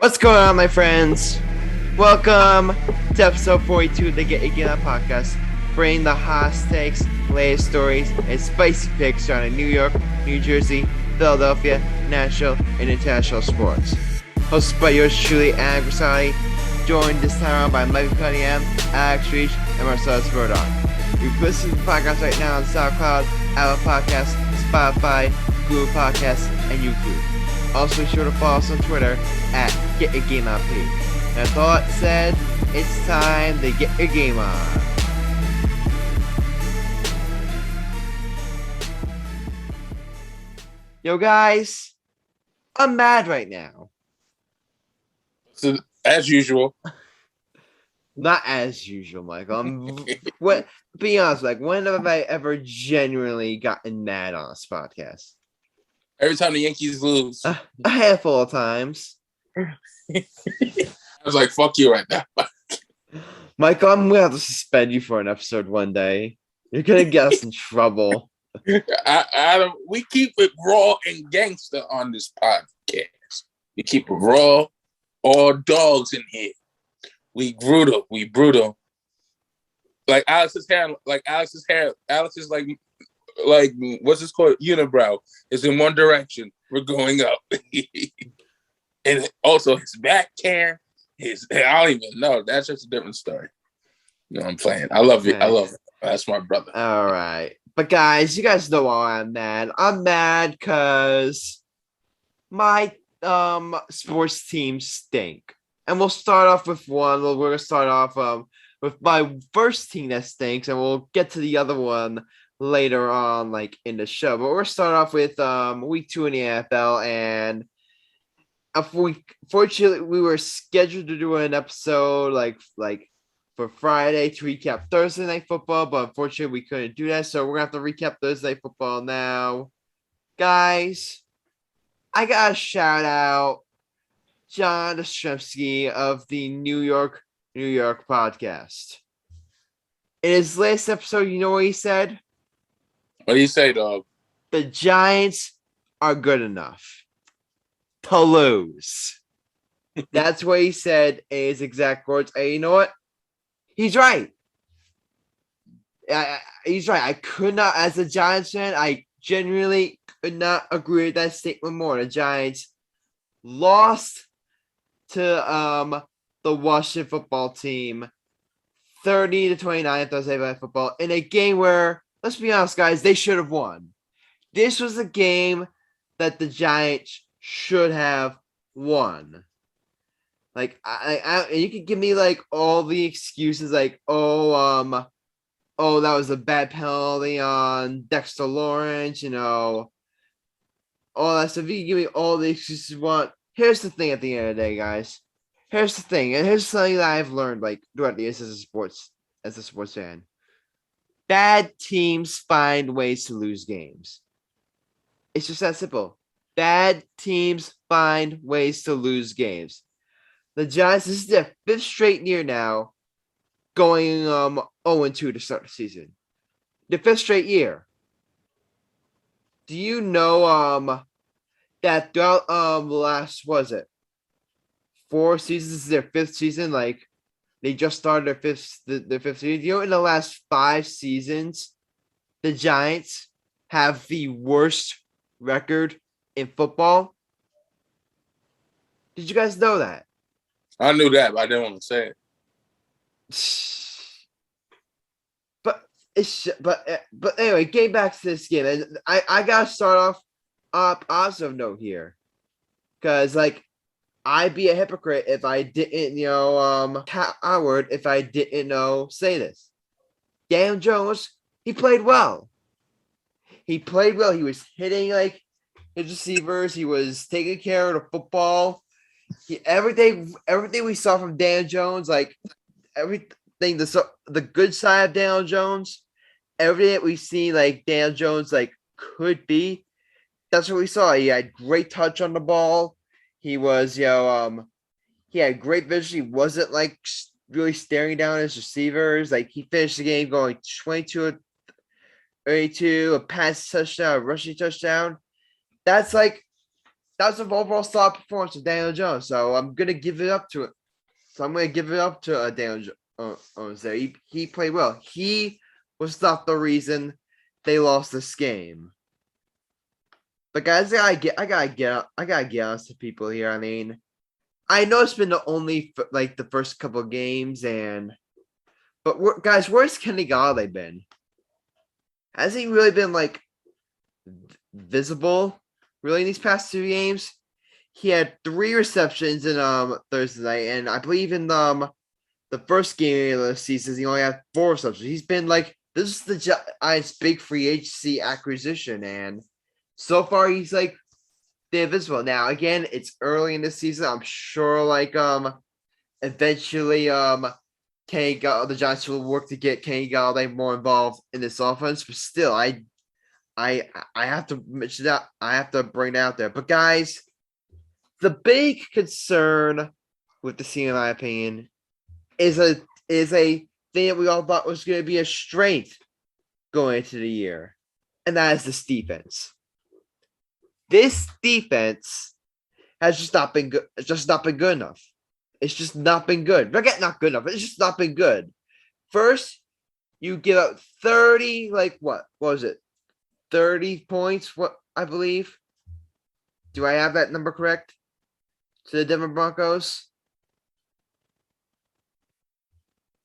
What's going on, my friends? Welcome to episode 42 of the Get Again podcast, bringing the hot takes, latest stories, and spicy picks surrounding New York, New Jersey, Philadelphia, national, and international sports. Hosted by yours truly, Adam Grisani, joined this time around by Michael Cunningham, Alex Reach, and Marcellus Murdoch. You can listen to the podcast right now on SoundCloud, Apple Podcasts, Spotify, Google Podcasts, and YouTube. Also, be sure to follow us on Twitter at GetYourGameOnP. That's all it said. It's time to get your game on. Yo, guys, I'm mad right now. So, as usual. Not as usual, Michael. Be honest, like, when have I ever genuinely gotten mad on this podcast? Every time the Yankees lose. A handful of times. I was like, fuck you right now. Michael, I'm going to have to suspend you for an episode one day. You're going to get us in trouble. Adam, we keep it raw and gangster on this podcast. We keep it raw. All dogs in here. We brutal. Like Alex's hair. Alex is like what's this called? Unibrow is in one direction. We're going up. And also his back hair, I don't even know. That's just a different story. No, I'm playing. I love it. I love it. That's my brother. All right. But guys, you guys know why I'm mad. I'm mad because my sports teams stink. And we'll start off with one. We're going to start off with my first team that stinks, and we'll get to the other one later on, like in the show. But we're going to start off with week 2 in the NFL, and fortunately, we were scheduled to do an episode like for Friday to recap Thursday Night Football, but unfortunately, we couldn't do that. So we're going to have to recap Thursday Night Football now. Guys, I got to shout out John Ostrowski of the New York podcast. In his last episode, you know what he said? What do you say, dog? The Giants are good enough to lose. That's what he said in his exact words. And you know what? He's right. He's right. I could not, as a Giants fan, I genuinely could not agree with that statement more. The Giants lost to the Washington football team 30-29 Thursday Night Football in a game where, let's be honest, guys, they should have won. This was a game that the Giants should have won. Like, I you could give me like all the excuses, like, that was a bad penalty on Dexter Lawrence, all that stuff. You can give me all the excuses you want. Here's the thing at the end of the day, guys. Here's the thing, and here's something that I've learned like throughout the years as a sports fan. Bad teams find ways to lose games. It's just that simple. Bad teams find ways to lose games. The Giants, this is their 5th straight year now, going 0-2 to start the season. The 5th straight year. Do you know that throughout last, was it 4 seasons, this is their 5th season? Like, they just started their 5th season. In the last 5 seasons, the Giants have the worst record in football. Did you guys know that? I knew that, but I didn't want to say it. But anyway, getting back to this game, and I gotta start off positive note here, because like I'd be a hypocrite if I didn't, coward if I didn't say this. Daniel Jones, he played well. He was hitting like his receivers. He was taking care of the football. Everything we saw from Daniel Jones, like everything, the good side of Daniel Jones, everything that we see like Daniel Jones like could be, that's what we saw. He had great touch on the ball. He was, he had great vision. He wasn't like really staring down his receivers. Like, he finished the game going 22-32, a pass touchdown, a rushing touchdown. That's like That was an overall solid performance of Daniel Jones. So I'm gonna give it up to it. So I'm gonna give it up to Daniel Jones there. He played well. He was not the reason they lost this game. But guys, I gotta get honest to people here. I mean, I know it's been the first couple of games, but guys, where's Kenny Galladay been? Has he really been visible really in these past 2 games? He had 3 receptions in Thursday night, and I believe in the first game of the season he only had 4 receptions. He's been this is the Giants' big free agency acquisition, and so far he's they're visible. Now again, it's early in the season. I'm sure eventually the Giants will work to get Kenny Galladay more involved in this offense, but still I have to mention that. I have to bring it out there. But guys, the big concern with the team, in my opinion, is a thing that we all thought was going to be a strength going into the year, and that is this defense. This defense has just not been good. It's just not been good enough. It's just not been good. Forget not good enough. It's just not been good. First, you give up 30, what was it? 30 points, what I believe. Do I have that number correct? To the Denver Broncos?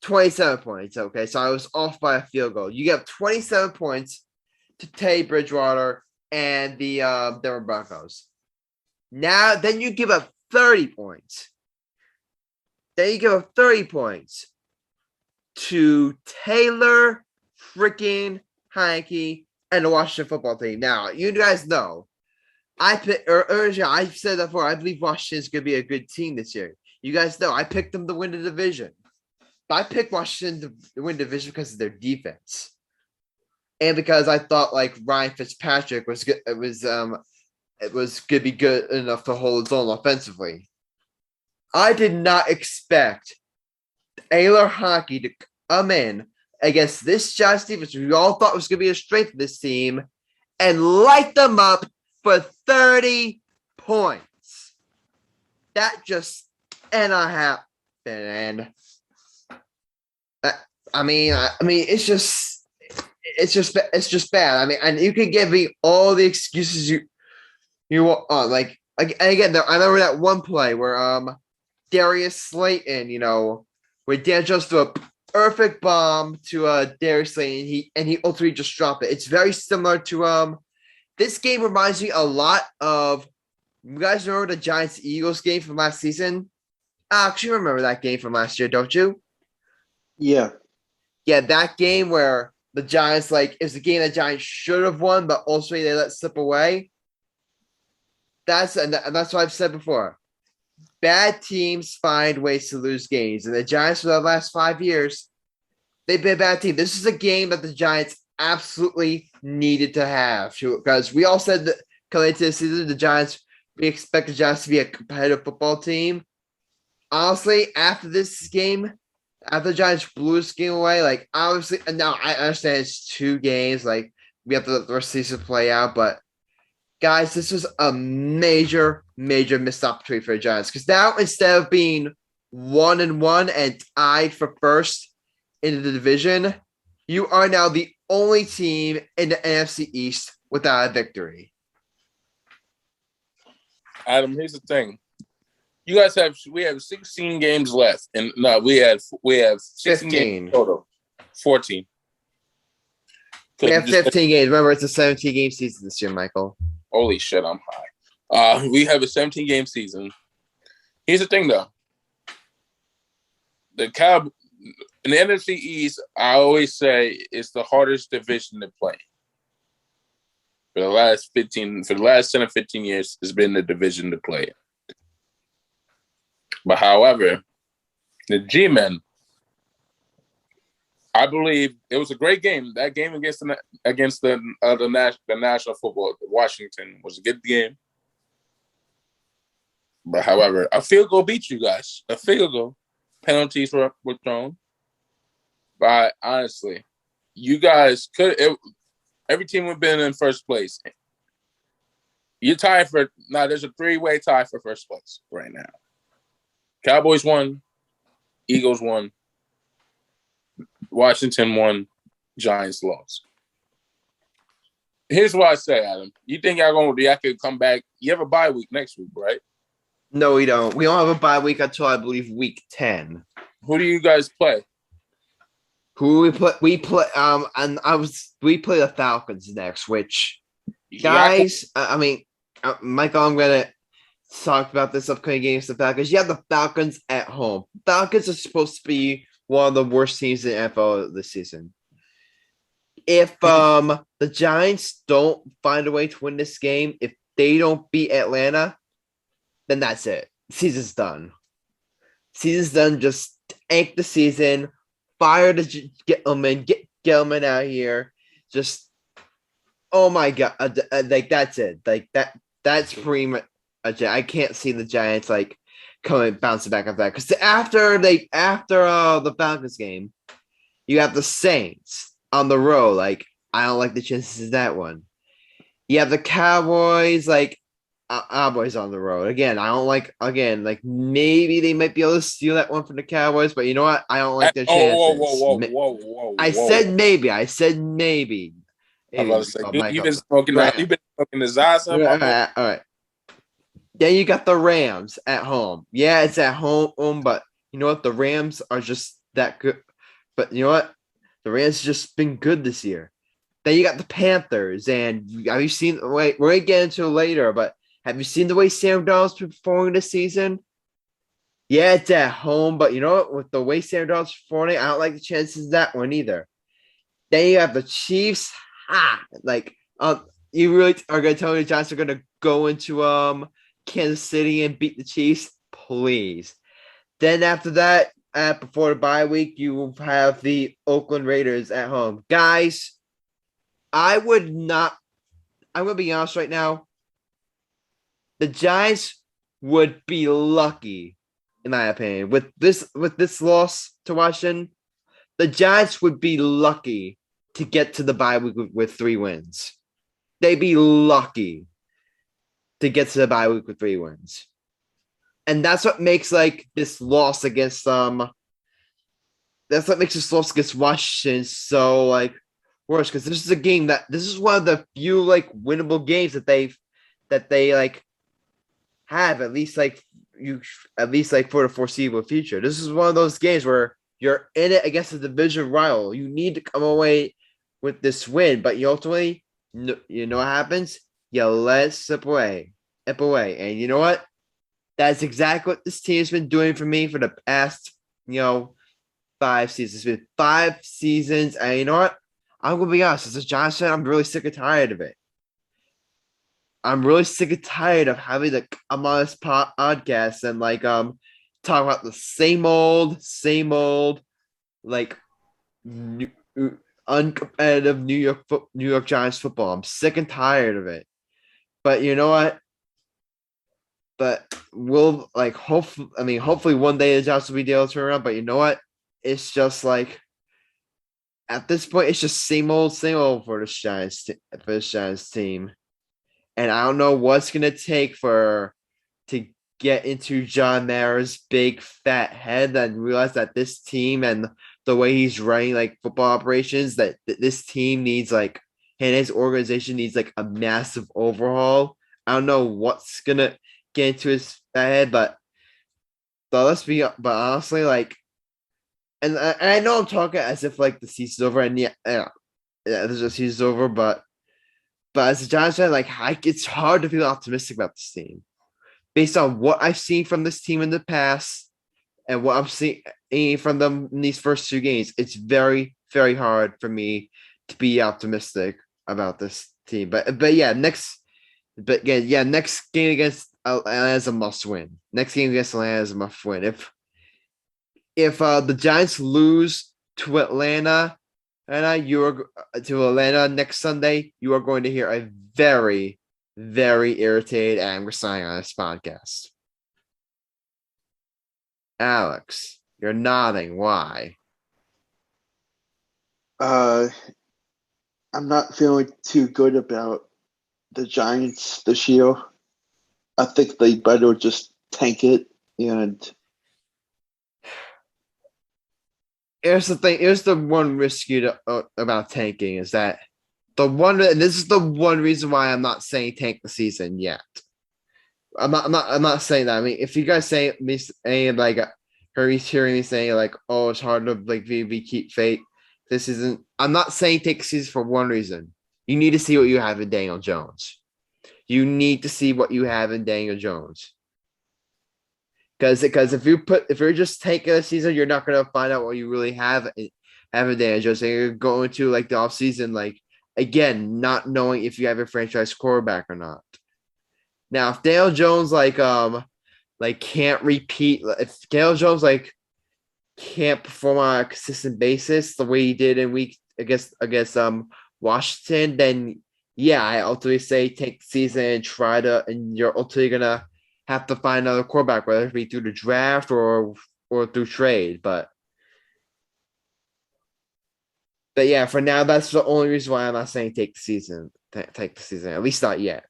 27 points. Okay, so I was off by a field goal. You get 27 points to Teddy Bridgewater and the Denver Broncos. Then you give up 30 points. Then you give up 30 points to Taylor freaking Heineke and the Washington football team. Now, you guys know, I said that before. I believe Washington's going to be a good team this year. You guys know, I picked them to win the division. But I picked Washington to win the division because of their defense. And because I thought Ryan Fitzpatrick was good, it was going to be good enough to hold its own offensively. I did not expect Taylor Heineke to come in against this Giants defense, we all thought was going to be a strength of this team, and light them up for 30 points. That just cannot happen. And I mean, it's just bad. I mean, and you can give me all the excuses you want. And again, I remember that one play where Darius Slayton, where Dan just threw a perfect bomb to Darius Slayton, and he ultimately just dropped it. It's very similar to this game reminds me a lot of, you guys remember the Giants-Eagles game from last season? I actually remember that game from last year, don't you? Yeah. Yeah, that game where the Giants, it was a game the Giants should have won, but ultimately they let slip away. That's what I've said before. Bad teams find ways to lose games. And the Giants, for the last 5 years, they've been a bad team. This is a game that the Giants absolutely needed to have. Because we all said that coming into the season, we expect the Giants to be a competitive football team. Honestly, after this game, after the Giants blew this game away, obviously, and now I understand it's 2 games. We have to let the rest of the season play out. But, guys, this was a major, major missed opportunity for the Giants. Because now, instead of being 1-1 and tied for first in the division, you are now the only team in the NFC East without a victory. Adam, here's the thing. You guys we have 16 games left, and no, we have 16 games total. 14. We have 15 games. Remember, it's a 17-game season this year, Michael. Holy shit, I'm high. We have a 17-game season. Here's the thing, though. In the NFC East, I always say it's the hardest division to play. For the last 10 or 15 years, it's been the division to play. But however, the G-Men, I believe it was a great game. That game against the National Football, Washington, was a good game. But however, a field goal beat you guys. A field goal. Penalties were thrown. But honestly, you guys every team would have been in first place. You're tied for now. There's a 3-way tie for first place right now. Cowboys won, Eagles won, Washington won, Giants lost. Here's what I say, Adam. You think y'all could come back? You have a bye week next week, right? No, we don't. We don't have a bye week until I believe week 10. Who do you guys play? Who we play? We play. We play the Falcons next. Which, guys, Michael, I'm gonna talk about this upcoming game against the Falcons. You have the Falcons at home. Falcons are supposed to be one of the worst teams in the NFL this season. If the Giants don't find a way to win this game, if they don't beat Atlanta, then that's it. Season's done. Season's done. Just tank the season. Fire the Gettleman. Get Gettleman out of here. Just, oh my God. That's it. That's pretty much it. I can't see the Giants, bouncing back off that. Because after the Falcons game, you have the Saints on the road. I don't like the chances of that one. You have the Cowboys, Cowboys on the road. Again, I don't like, maybe they might be able to steal that one from the Cowboys, but you know what? I don't like their chances. Whoa. I said maybe. I said maybe. I'm about to say, you've been smoking the Zaza. All right. Then you got the Rams at home. Yeah, it's at home, but you know what? The Rams are just that good. But you know what? The Rams just been good this year. Then you got the Panthers, and have you seen? Wait, we're gonna get into it later, but have you seen the way Sam Darnold's performing this season? Yeah, it's at home, but you know what? With the way Sam Darnold's performing, I don't like the chances of that one either. Then you have the Chiefs. You really are gonna tell me the Giants are gonna go into Kansas City and beat the Chiefs? Please. Then after that, before the bye week, you have the Oakland Raiders at home. Guys, I'm going to be honest right now. The Giants would be lucky, in my opinion, with this loss to Washington. The Giants would be lucky to get to the bye week with 3 wins. They'd be lucky to get to the bye week with 3 wins. And that's what makes this loss against Washington so worse, because this is one of the few winnable games that they have, at least for the foreseeable future. This is one of those games where you're in it against a division rival. You need to come away with this win, but you ultimately, you know what happens? You let it slip away. And you know what? That's exactly what this team has been doing for me for the past, 5 seasons. It's been 5 seasons, and you know what? I'm gonna be honest. As a Giants fan, I'm really sick and tired of it. I'm really sick and tired of having to come on this podcast and talk about the same old, uncompetitive New York Giants football. I'm sick and tired of it. But you know what? But we'll hopefully one day the Giants will be able to turn around. But you know what? It's just at this point, it's just same old for this Giants team. And I don't know what's gonna take to get into John Mara's big fat head and realize that this team and the way he's running football operations, that this team needs and his organization needs a massive overhaul. I don't know what's gonna get into his head, but honestly, and I know I'm talking as if the season's over, and the season's over, but as a Giants fan, it's hard to feel optimistic about this team based on what I've seen from this team in the past and what I'm seeing from them in these first 2 games. It's very, very hard for me to be optimistic about this team. But next game against Atlanta is a must win. Next game against Atlanta is a must win. If the Giants lose to Atlanta next Sunday, you are going to hear a very, very irritated angry sign on this podcast. Alex, you're nodding. Why? I'm not feeling too good about the Giants this year. I think they better just tank it and Here's the thing. Here's the one risky about tanking is that and this is the one reason why I'm not saying tank the season yet. I'm not saying that. I mean, if you guys say me saying like, hearing me saying like, oh, it's hard to like maybe keep faith this isn't. I'm not saying take the season for one reason. You need to see what you have in Daniel Jones. You need to see what you have in Daniel Jones. Because if you're just taking a season, you're not gonna find out what you really have in Daniel Jones. And you're going to like the offseason, like again, not knowing if you have a franchise quarterback or not. Now, if Daniel Jones like can't repeat, if Daniel Jones like can't perform on a consistent basis the way he did in week against Washington, then yeah, I ultimately say take the season and and you're ultimately gonna have to find another quarterback, whether it be through the draft or through trade. But yeah, for now, that's the only reason why I'm not saying take the season. Take the season, at least not yet.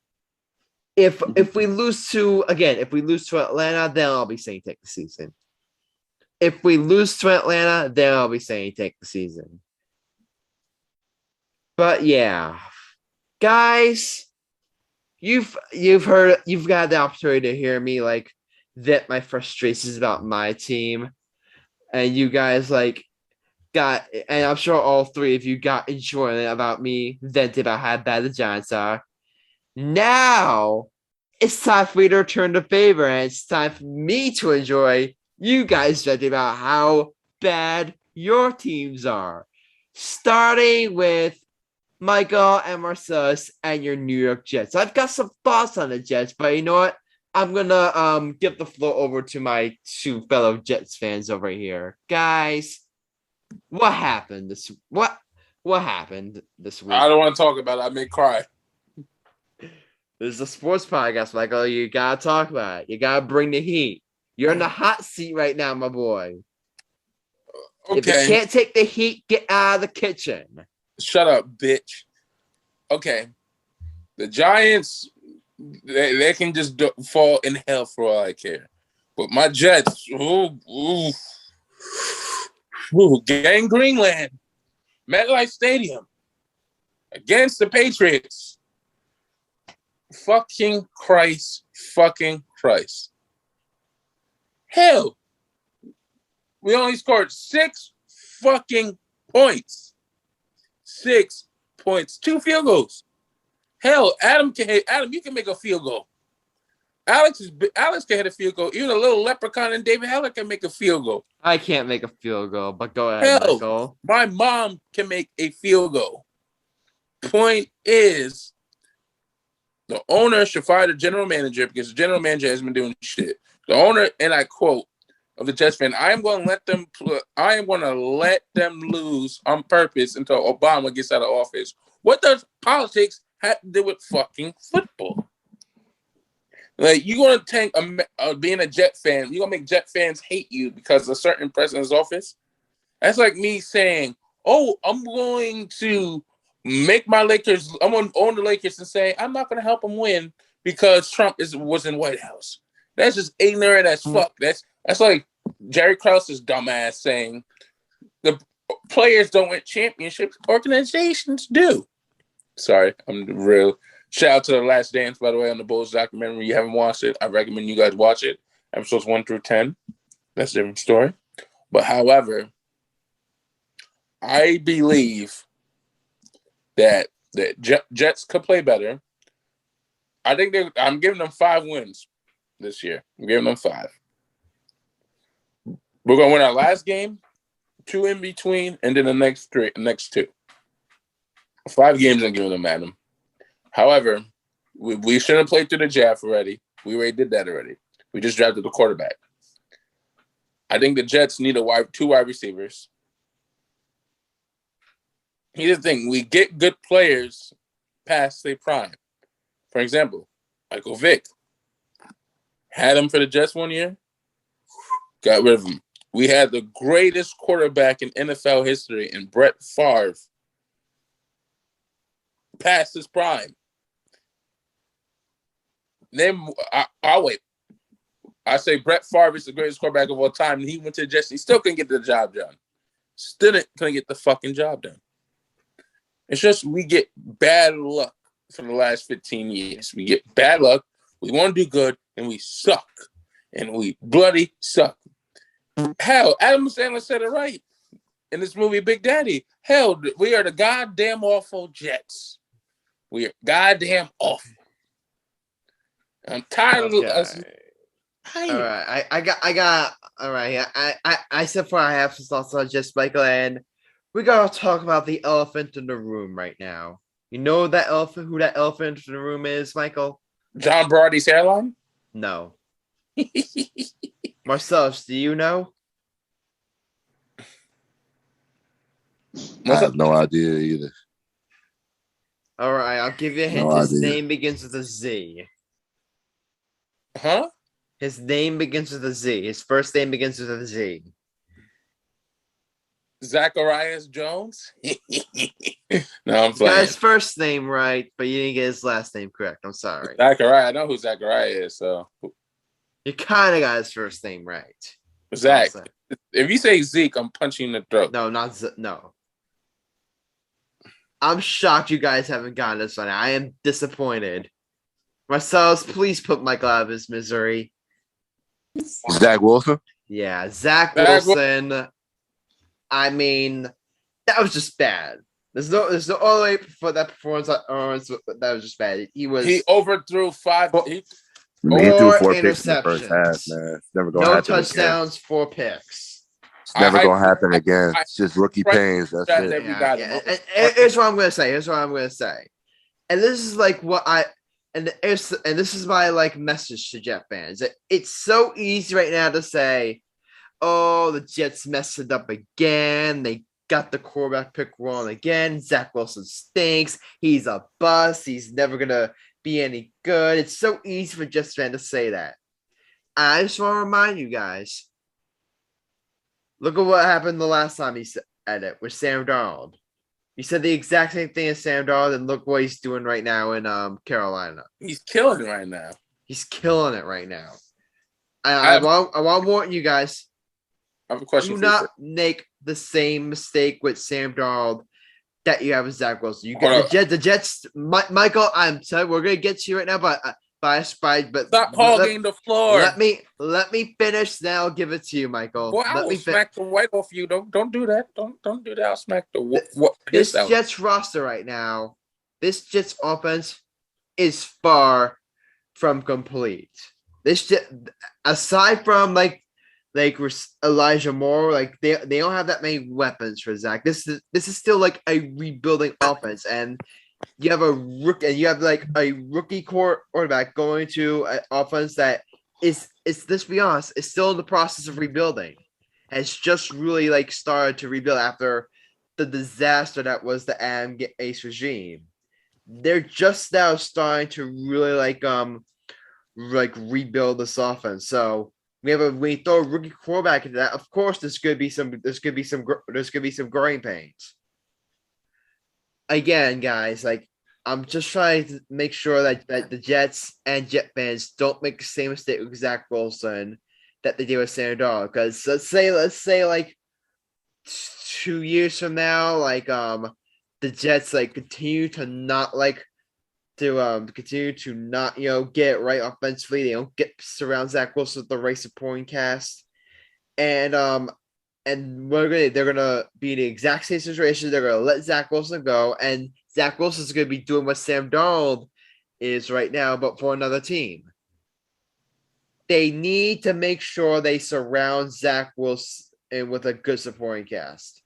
If we lose to Atlanta, then I'll be saying take the season. If we lose to Atlanta, then I'll be saying take the season. But yeah, guys, you've got the opportunity to hear me like vent my frustrations about my team, and you guys and I'm sure all three of you got enjoyment about me venting about how bad the Giants are. Now it's time for me to return the favor, and it's time for me to enjoy you guys venting about how bad your teams are. Starting with Michael and Marcellus and your New York Jets. I've got some thoughts on the Jets, but you know what? I'm gonna give the floor over to my two fellow Jets fans over here. Guys, what happened this week? I don't want to talk about it. I may cry. This is a sports podcast, Michael. You gotta talk about it. You gotta bring the heat. You're in the hot seat right now, my boy. Okay. If you can't take the heat, get out of the kitchen. Shut up, bitch. Okay. The Giants, they can just fall in hell for all I care. But my Jets, Gang Greenland, MetLife Stadium, against the Patriots. Fucking Christ. Hell, we only scored 6 fucking points. 6 points. 2 field goals. Hell, Adam, you can make a field goal. Alex can hit a field goal. Even a little leprechaun and David Heller can make a field goal. I can't make a field goal, but go ahead, Hell, Michael. my mom can make a field goal. Point is, the owner should fire the general manager because the general manager has been doing shit. The owner, and I quote, of the Jets fan, I am going to let them lose on purpose until Obama gets out of office. What does politics have to do with fucking football? Like, you going to tank being a Jet fan, you going to make Jet fans hate you because a certain president's office? That's like me saying, oh, I'm going to make my Lakers, I'm going to own the Lakers and say, I'm not going to help them win because Trump was in White House. That's just ignorant as fuck. That's like Jerry Krause's dumbass saying the players don't win championships, organizations do. Sorry, I'm real. Shout out to The Last Dance, by the way, on the Bulls documentary. You haven't watched it, I recommend you guys watch it. Episodes 1 through 10. That's a different story. But however, I believe that the Jets could play better. I think I'm giving them 5 wins this year. I'm giving them 5. We're going to win our last game, 2 in between, and then the next 2. 5 games I'm giving them, Adam. However, we shouldn't have played through the draft already. We already did that already. We just drafted the quarterback. I think the Jets need 2 wide receivers. Here's the thing. We get good players past their prime. For example, Michael Vick. Had him for the Jets one year. Got rid of him. We had the greatest quarterback in NFL history in Brett Favre past his prime. I'll wait. I say Brett Favre is the greatest quarterback of all time, and he went to the Jets. He still couldn't get the job done. Still couldn't get the fucking job done. It's just we get bad luck for the last 15 years. We get bad luck. We want to do good, and we suck. And we bloody suck. Hell, Adam Sandler said it right in this movie, Big Daddy. Hell, we are the goddamn awful Jets. We are goddamn awful. I'm tired of us. All right, I got. All right, I said for I have some thoughts on just Michael, and we gotta talk about the elephant in the room right now. You know that elephant? Who that elephant in the room is, Michael? John Brody's hairline? No. Marcellus, do you know? I have no idea either. All right, I'll give you a hint. His name begins with a Z. Huh? His name begins with a Z. His first name begins with a Z. Zacharias Jones? No, I'm playing. You got his first name right, but you didn't get his last name correct. I'm sorry. Zachariah. I know who Zachariah is, so. You kind of got his first name right. Zach. If you say Zeke, I'm punching you in the throat. No, not no. I'm shocked you guys haven't gotten this one. I am disappointed. Marcellus, please put Michael out of his misery. Zach Wilson? Yeah, Zach Wilson. I mean, that was just bad. There's no other way for that performance. That was just bad. He overthrew five. He threw 4 picks in the first half, man. It's never gonna happen touchdowns, again. 4 picks. It's never gonna happen again. It's just rookie pains. That's it. And here's what I'm gonna say. And this is like what this is my like message to Jet fans. It's so easy right now to say, "Oh, the Jets messed it up again. They got the quarterback pick wrong again. Zach Wilson stinks. He's a bust. He's never gonna be any good." It's so easy for Jets fans to say that. I just want to remind you guys. Look at what happened the last time he said it with Sam Darnold. He said the exact same thing as Sam Darnold, and look what he's doing right now in Carolina. He's killing it right now. He's killing it right now. I want to warn you guys. I have a question. Do not make the same mistake with Sam Darnold that you have with Zach Wilson. You get the Jets. Michael, I'm telling you, we're gonna get to you right now, but stop hogging the floor. Let me finish. Then I'll give it to you, Michael. Boy, I will smack the white off you. Don't do that. Don't do that. I'll smack the this Jets roster right now. This Jets offense is far from complete. This aside from like Elijah Moore, like they don't have that many weapons for Zach. This is still like a rebuilding offense, and you have a rookie quarterback going to an offense that is let's be honest, is still in the process of rebuilding. Has just really like started to rebuild after the disaster that was the Adam Gase regime. They're just now starting to really like rebuild this offense. So when you throw a rookie quarterback into that, of course there's gonna be some growing pains. Again, guys, like I'm just trying to make sure that the Jets and Jet fans don't make the same mistake with Zach Wilson that they did with Sam Darnold. Because let's say like 2 years from now, like the Jets like continue to not get it right offensively. They don't surround Zach Wilson with the right supporting cast, and they're gonna be in the exact same situation. They're gonna let Zach Wilson go, and Zach Wilson's gonna be doing what Sam Darnold is right now, but for another team. They need to make sure they surround Zach Wilson with a good supporting cast.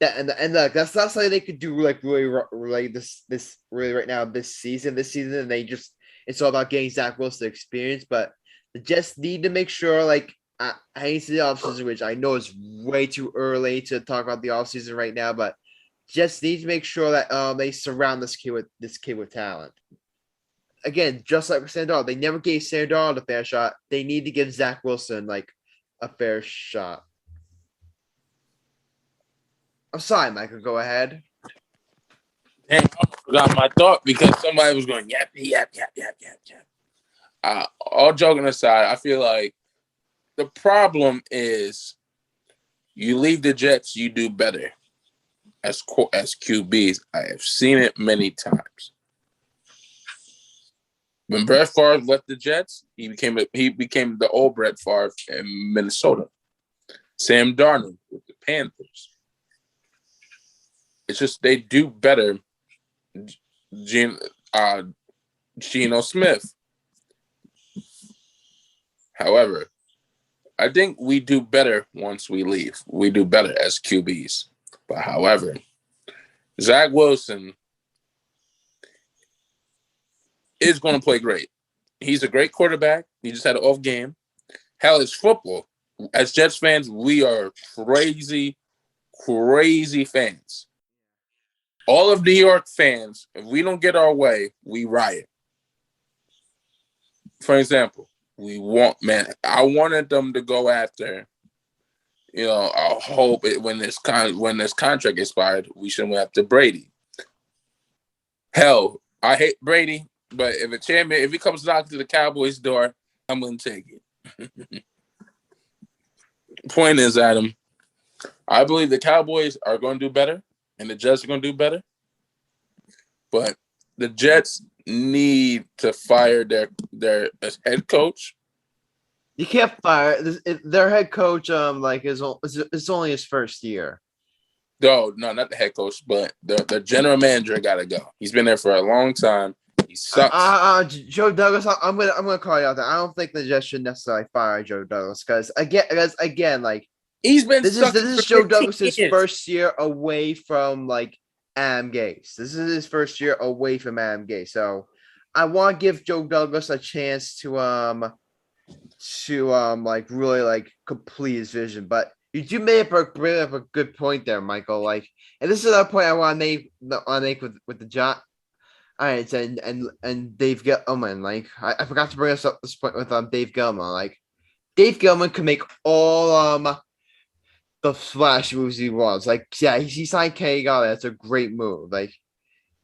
That's not something they could do really this really right now this season, and it's all about getting Zach Wilson experience. But they just need to make sure I hate the offseason, which I know is way too early to talk about the offseason right now, but just need to make sure that they surround this kid with talent. Again, just like with Sam Darnold, they never gave Sam Darnold a fair shot. They need to give Zach Wilson a fair shot. I'm sorry, Michael. Go ahead. Damn, I forgot my thought because somebody was going yap, yap, yap, yap, yap, yap. all joking aside, I feel like the problem is you leave the Jets, you do better as QBs. I have seen it many times. When Brett Favre left the Jets, he became the old Brett Favre in Minnesota. Sam Darnold with the Panthers. It's just they do better. Geno Smith. However, I think we do better once we leave. We do better as QBs. But however, Zach Wilson is going to play great. He's a great quarterback. He just had an off game. Hell, it's football. As Jets fans, we are crazy, crazy fans. All of New York fans, if we don't get our way, we riot. For example, I wanted them to go after, I hope when this contract expired, we should went after Brady. Hell, I hate Brady, but if he comes knocking to the Cowboys' door, I'm going to take it. Point is, Adam, I believe the Cowboys are going to do better and the Jets are going to do better. But the Jets need to fire their head coach. You can't fire their head coach. It's only his first year. No, not the head coach, but the general manager got to go. He's been there for a long time. He sucks. Joe Douglas, I'm gonna call you out there. I don't think the Jets should necessarily fire Joe Douglas because again, like he's been. This is Joe Douglas's first year away from Adam Gase. This is his first year away from Adam Gase. So I want to give Joe Douglas a chance to really complete his vision. But you do bring up a good point there, Michael. And this is another point I want to make with the Giants. All right, and Dave Gettleman. I forgot to bring up this point with Dave Gettleman. Dave Gettleman could make all the flash moves he wants. He signed Kenny Galladay. That's a great move.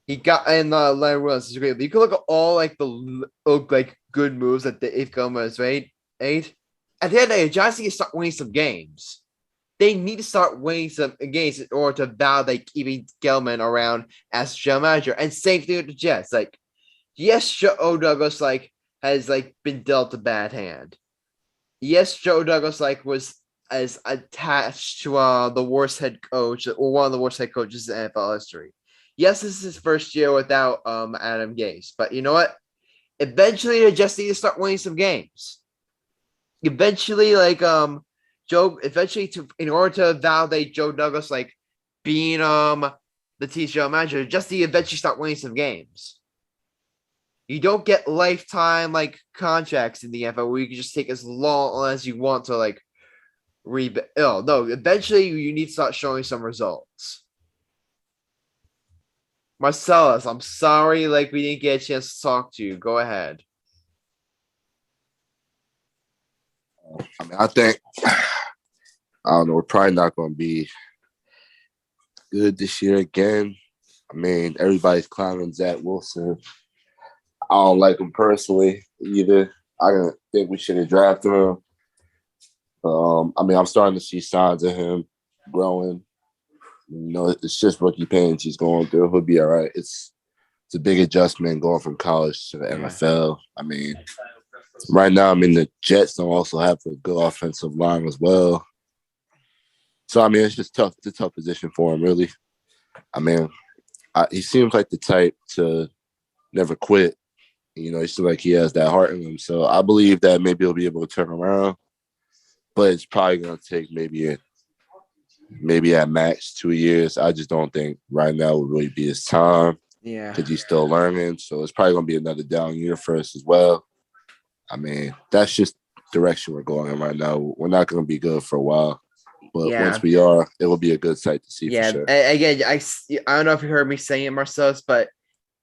He got Leonard Williams is great. But you can look at all the good moves that Dave Gettleman has made. At the end of the day, the Giants need to start winning some games. They need to start winning some games in order to validate keeping Gettleman around as general manager. And same thing with the Jets. Yes, Joe Douglas has been dealt a bad hand. Yes, Joe Douglas was as attached to the worst head coach or one of the worst head coaches in NFL history. Yes, this is his first year without Adam Gase. But you know what? Eventually, they just need to start winning some games. Eventually, in order to validate Joe Douglas being the team's general manager, just to eventually start winning some games. You don't get lifetime contracts in the NFL where you can just take as long as you want to rebuild. No, eventually you need to start showing some results. Marcellus, I'm sorry we didn't get a chance to talk to you. Go ahead. I think, I don't know, we're probably not going to be good this year again. Everybody's clowning Zach Wilson. I don't like him personally either. I don't think we should have drafted him. I'm starting to see signs of him growing. It's just rookie pains he's going through. He'll be all right. It's a big adjustment going from college to the NFL. Right now, the Jets don't also have a good offensive line as well. So, it's just tough. It's a tough position for him, really. He seems like the type to never quit. He seems like he has that heart in him. So, I believe that maybe he'll be able to turn around. But it's probably going to take maybe at max 2 years. I just don't think right now would really be his time. Yeah. Because he's still learning. So, it's probably going to be another down year for us as well. That's just the direction we're going in right now. We're not going to be good for a while. But once we are, it will be a good sight to see for sure. Again, I don't know if you heard me saying it, Marcellus, but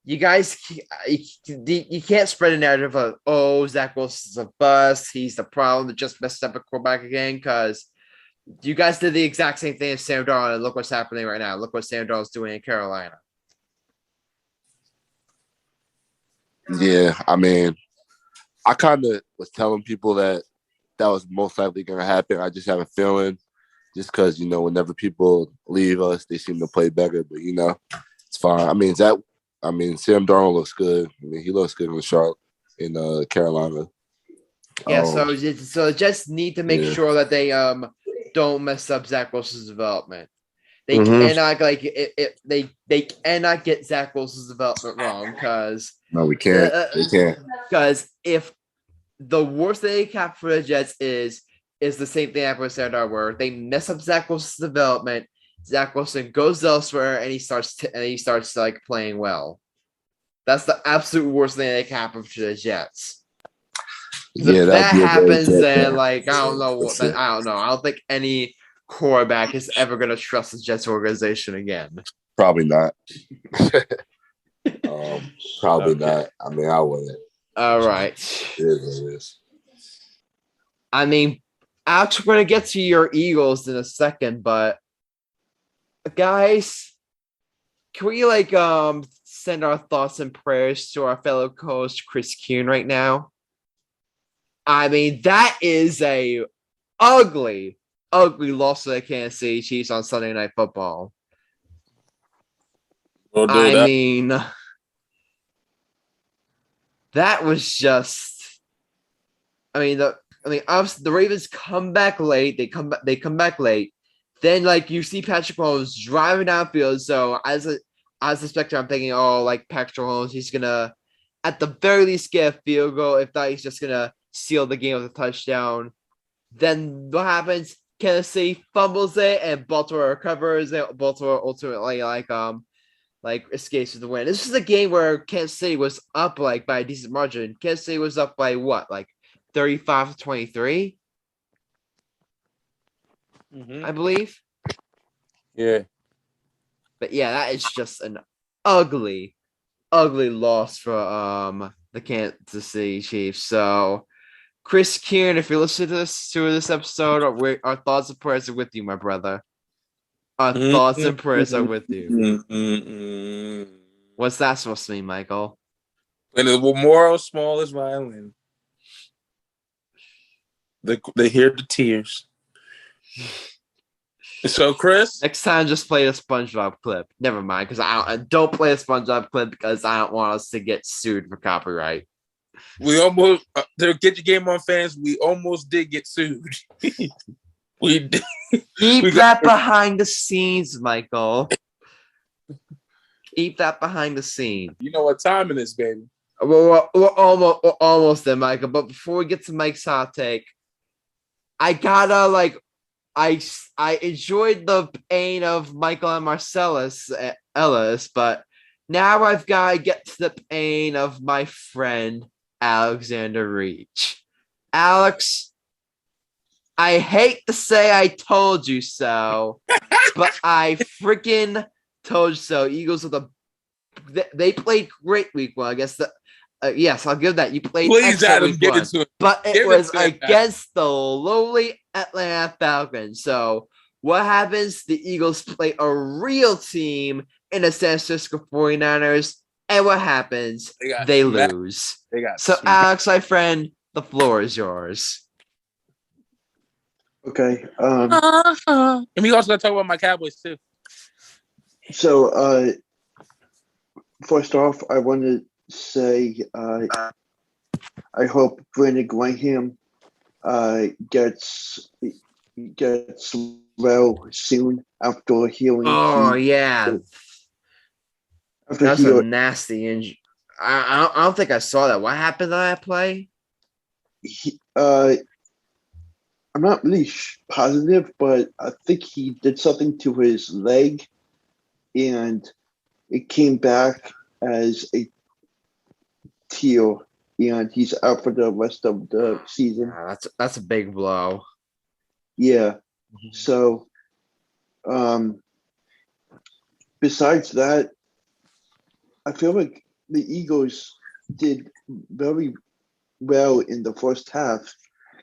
you guys, you can't spread a narrative of, Zach Wilson's a bust. He's the problem that just messed up a quarterback again because you guys did the exact same thing as Sam Darnold, and look what's happening right now. Look what Sam Darnold's doing in Carolina. Yeah, I kind of was telling people that was most likely going to happen. I just have a feeling, just because whenever people leave us, they seem to play better. But it's fine. I mean, Sam Darnold looks good. I mean, he looks good in Carolina. Yeah, so just need to make sure that they don't mess up Zach Wilson's development. They cannot they cannot get Zach Wilson's development wrong because no, we can't. They can't. Because if the worst they cap for the Jets is the same thing happened with Sandar, where they mess up Zach Wilson's development, Zach Wilson goes elsewhere and he starts like playing well. That's the absolute worst thing that can happen to the Jets. Yeah, if that happens, then I don't know. I don't know. I don't think any quarterback is ever going to trust the Jets organization again. Probably not. Probably not. I mean, I wouldn't. All right. It is what it is. I mean, Alex, we're going to get to your Eagles in a second, but guys, can we send our thoughts and prayers to our fellow co-host Chris Kuhn right now? I mean, that is a ugly loss to the Kansas City Chiefs on Sunday Night Football. I mean, that was just. Obviously the Ravens come back late. They come back late. Then you see Patrick Mahomes driving downfield. So as a spectator, I'm thinking, Patrick Mahomes, he's gonna at the very least get a field goal. If not, he's just gonna seal the game with a touchdown. Then what happens? Kansas City fumbles it, and Baltimore recovers it. Baltimore ultimately escapes with the win. This is a game where Kansas City was up by a decent margin. Kansas City was up by what, 35-23? I believe. Yeah. But yeah, that is just an ugly loss for the Kansas City Chiefs. So, Chris Kieran, if you're listening to this episode, our thoughts and prayers are with you, my brother. Our thoughts and prayers are with you. What's that supposed to mean, Michael? When the moral smallest violin, they hear the tears. So, Chris, next time, just play the SpongeBob clip. Never mind, because I don't play a SpongeBob clip because I don't want us to get sued for copyright. We almost to get your game on, fans. We almost did get sued. We did. Keep that behind the scenes, Michael. Keep that behind the scenes. You know what time it is, baby. We're almost there, Michael. But before we get to Mike's hot take, I gotta I enjoyed the pain of Michael and Marcellus Ellis, but now I've got to get to the pain of my friend Alexander Reach. Alex, I hate to say I told you so, but I freaking told you so. Eagles they played great week one. I guess yes, I'll give that. You played excellent week one, but it was against the lowly Atlanta Falcons. So what happens? The Eagles play a real team in the San Francisco 49ers, and what happens? They lose. So Alex, my friend, the floor is yours. Okay. And we also got to talk about my Cowboys too. So first off, I want to say I hope Brandon Graham gets well soon after healing. Oh yeah, that's a nasty injury. I don't think I saw that. What happened to that play? I'm not really positive, but I think he did something to his leg, and it came back as a tear, and he's out for the rest of the season. That's a big blow. Yeah. So, besides that, I feel like the Eagles did very well in the first half.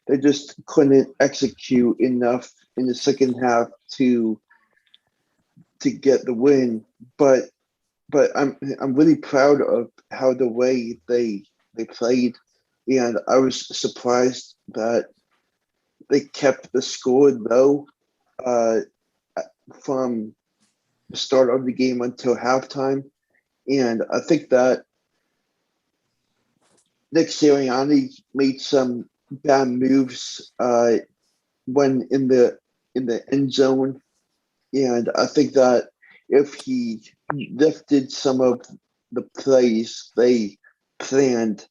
They just couldn't execute enough in the second half to get the win. But I'm really proud of how the way they played, and I was surprised that they kept the score low from the start of the game until halftime. And I think that Nick Sirianni made some bad moves when in the end zone, and I think that if he lifted some of the plays they planned,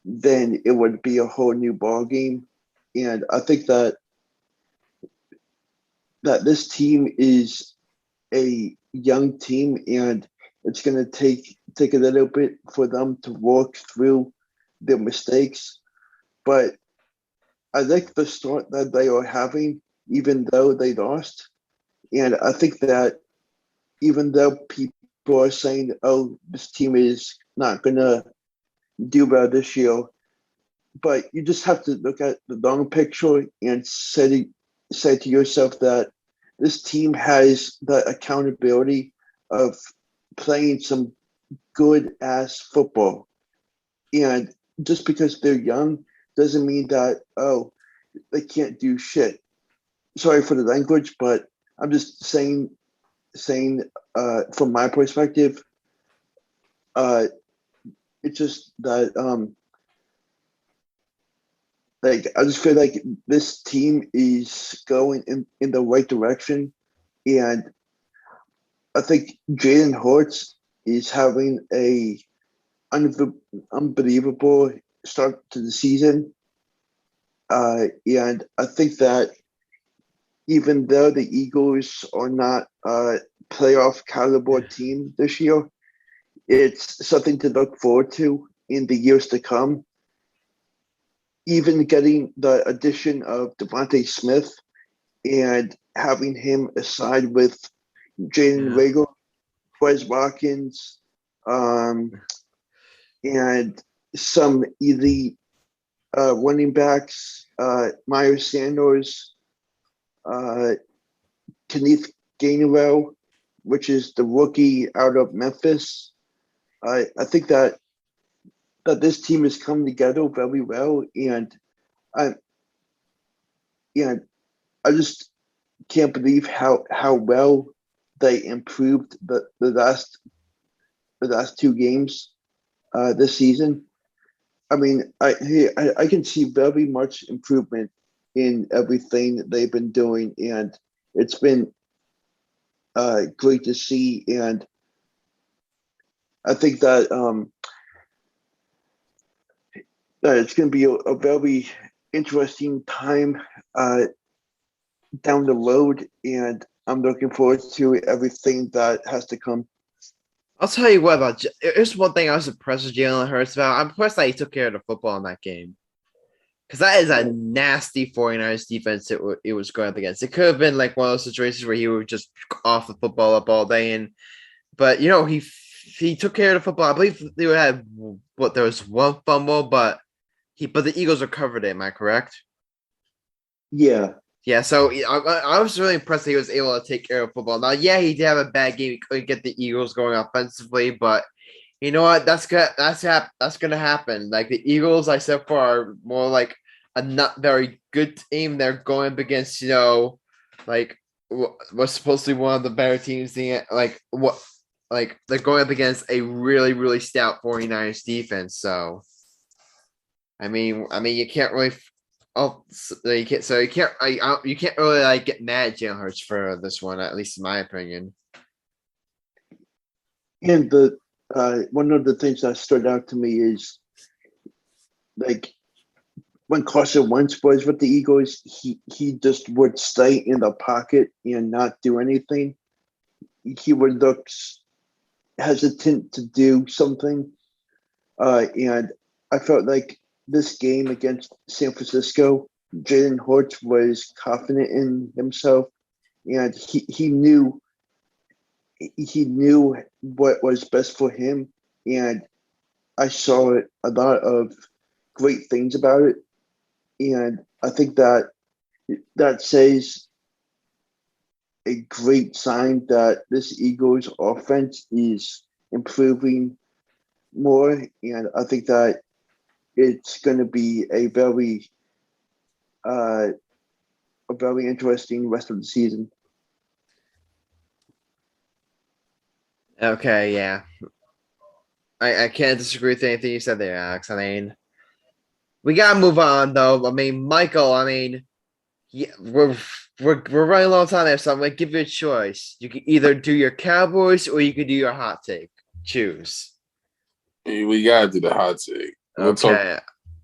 then it would be a whole new ball game. And I think that this team is a young team, and it's going to take a little bit for them to work through their mistakes. But I like the start that they are having, even though they lost. And I think that even though people are saying, oh, this team is not going to do well this year, but you just have to look at the long picture and say to yourself that this team has the accountability of playing some good ass football. And just because they're young doesn't mean that, oh, they can't do shit. Sorry for the language, but I'm just saying from my perspective, it's just that like I just feel like this team is going in the right direction, and I think Jalen Hurts is having a unbelievable start to the season, and I think that even though the Eagles are not a playoff caliber team this year, it's something to look forward to in the years to come. Even getting the addition of Devontae Smith and having him aside with Jalen Rager, Quez Watkins, and some elite running backs, Myers Sanders, Kenneth Gainwell, which is the rookie out of Memphis. I think that this team has come together very well, and I just can't believe how well they improved the last two games this season. I mean, I can see very much improvement in everything they've been doing, and it's been great to see. And I think that it's going to be a very interesting time down the road, and I'm looking forward to everything that has to come. I'll tell you what about here's one thing I was impressed with Jalen Hurts about. I'm impressed that he took care of the football in that game. Because that is a nasty 49ers defense it was going up against. It could have been like one of those situations where he would just off the football up all day. But, you know, he took care of the football. I believe they had, there was one fumble, but the Eagles recovered it. Am I correct? Yeah. Yeah, so I was really impressed that he was able to take care of football. Now, yeah, he did have a bad game. He couldn't get the Eagles going offensively, but you know what? That's gonna happen. Like the Eagles, I said before, are more like a not very good team. They're going up against, you know, like what's supposed to be one of the better teams. They're going up against a really, really stout 49ers defense. So, I mean, you can't really. You can't really like get mad at Jalen Hurts for this one, at least in my opinion. And the one of the things that stood out to me is like when Carson Wentz was with the Eagles, he just would stay in the pocket and not do anything. He would look hesitant to do something, and I felt like this game against San Francisco, Jalen Hurts was confident in himself, and he knew what was best for him, and I saw a lot of great things about it, and I think that says a great sign that this Eagles offense is improving more, and I think that it's going to be a very interesting rest of the season. Okay, yeah. I can't disagree with anything you said there, Alex. I mean, we gotta move on though. I mean, Michael, yeah, we're running a long time there, so I'm gonna give you a choice. You can either do your Cowboys or you can do your hot take. Choose. We gotta do the hot take. Okay.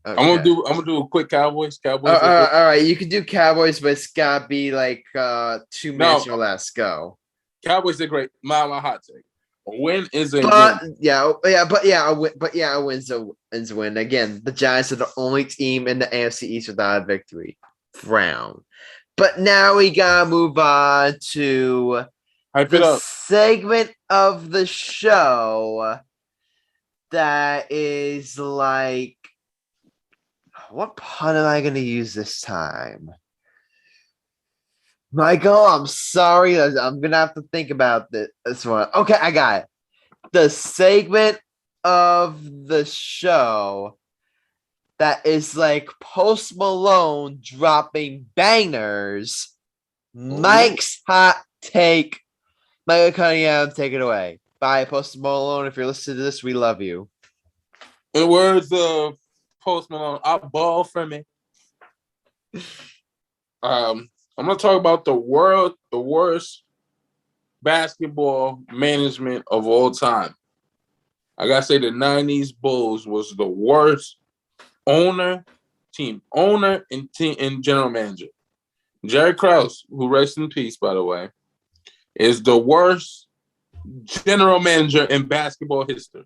I'm gonna do a quick Cowboys. All right, you can do Cowboys, but it's gotta be like 2 minutes or less. Go. Cowboys are great. My hot take. A win is a win. A win's a win. Again, the Giants are the only team in the AFC East without a victory. Frown. But now we gotta move on to the segment of the show that is like, what pun am I gonna use this time? Michael, I'm sorry. I'm going to have to think about this one. Okay, I got it. The segment of the show that is like Post Malone dropping bangers. Mike's hot take. Michael Cunningham, take it away. Bye, Post Malone. If you're listening to this, we love you. In the words of Post Malone, I ball from me. I'm going to talk about the worst basketball management of all time. I got to say the 90s Bulls was the worst team owner and general manager. Jerry Krause, who rests in peace, by the way, is the worst general manager in basketball history.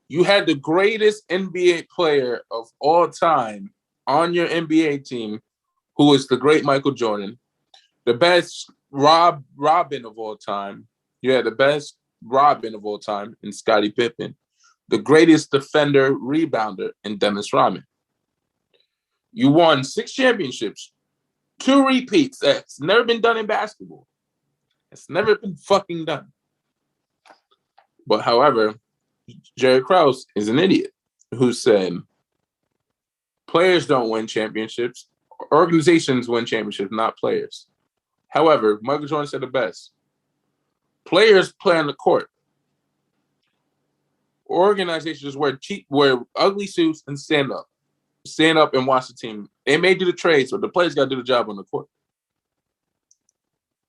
You had the greatest NBA player of all time on your NBA team, who is the great Michael Jordan, the best Robin of all time. You had the best Robin of all time in Scottie Pippen, the greatest defender, rebounder in Dennis Rodman. You won 6 championships, 2 repeats. That's never been done in basketball. It's never been fucking done. But however, Jerry Krause is an idiot who said players don't win championships. Organizations win championships, not players. However, Michael Jordan said the best. Players play on the court. Organizations wear ugly suits and stand up. Stand up and watch the team. They may do the trades, but the players got to do the job on the court.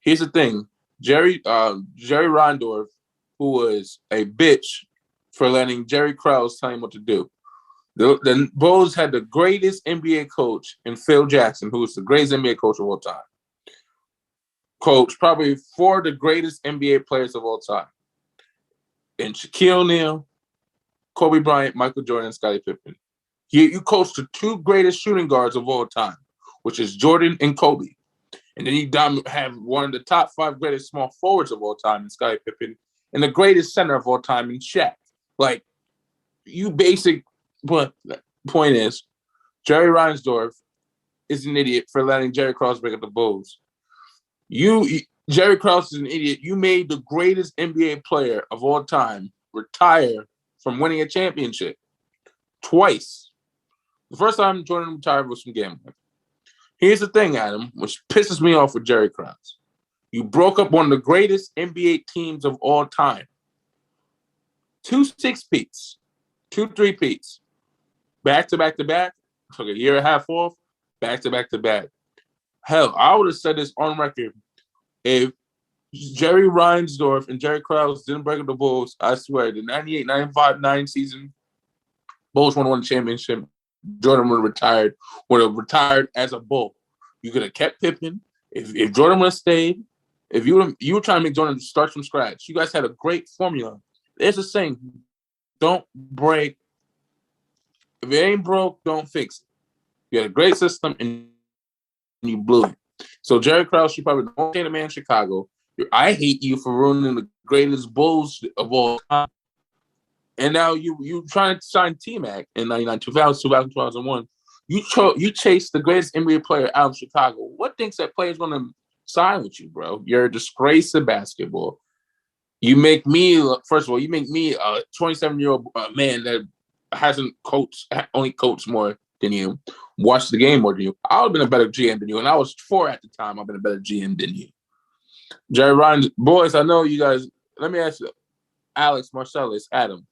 Here's the thing. Jerry Rondorf, who was a bitch for letting Jerry Krause tell him what to do. The Bulls had the greatest NBA coach in Phil Jackson, who was the greatest NBA coach of all time. Coach probably 4 of the greatest NBA players of all time. And Shaquille O'Neal, Kobe Bryant, Michael Jordan, and Scottie Pippen. You coached the 2 greatest shooting guards of all time, which is Jordan and Kobe. And then you have one of the top 5 greatest small forwards of all time in Scottie Pippen, and the greatest center of all time in Shaq. Like, you basic... But the point is, Jerry Reinsdorf is an idiot for letting Jerry Krause break up the Bulls. Jerry Krause is an idiot. You made the greatest NBA player of all time retire from winning a championship twice. The first time Jordan retired was from gambling. Here's the thing, Adam, which pisses me off with Jerry Krause. You broke up one of the greatest NBA teams of all time. 2 6-peats, 2 3-peats. Back to back to back, took a year and a half off, back to back to back. Hell, I would have said this on record. If Jerry Reinsdorf and Jerry Krause didn't break up the Bulls, I swear, the 98-95-9 season, Bulls would have won the championship. Jordan would have retired as a Bull. You could have kept Pippen. If Jordan would have stayed, if you were trying to make Jordan start from scratch, you guys had a great formula. There's a saying, don't break. If it ain't broke, don't fix it. You had a great system and you blew it. So Jerry Krause, you probably don't take a man in Chicago. I hate you for ruining the greatest Bulls of all time. And now you trying to sign T-Mac in 99, 2000, 2001. You chased the greatest NBA player out of Chicago. What thinks that player's going to sign with you, bro? You're a disgrace to basketball. You make me, first of all, you make me a 27-year-old man that hasn't coached, only coached more than you, watched the game more than you, I would have been a better GM than you. And I was 4 at the time. I've been a better GM than you. Jerry Ryan, boys, I know you guys. Let me ask you, Alex, Marcellus, Adam.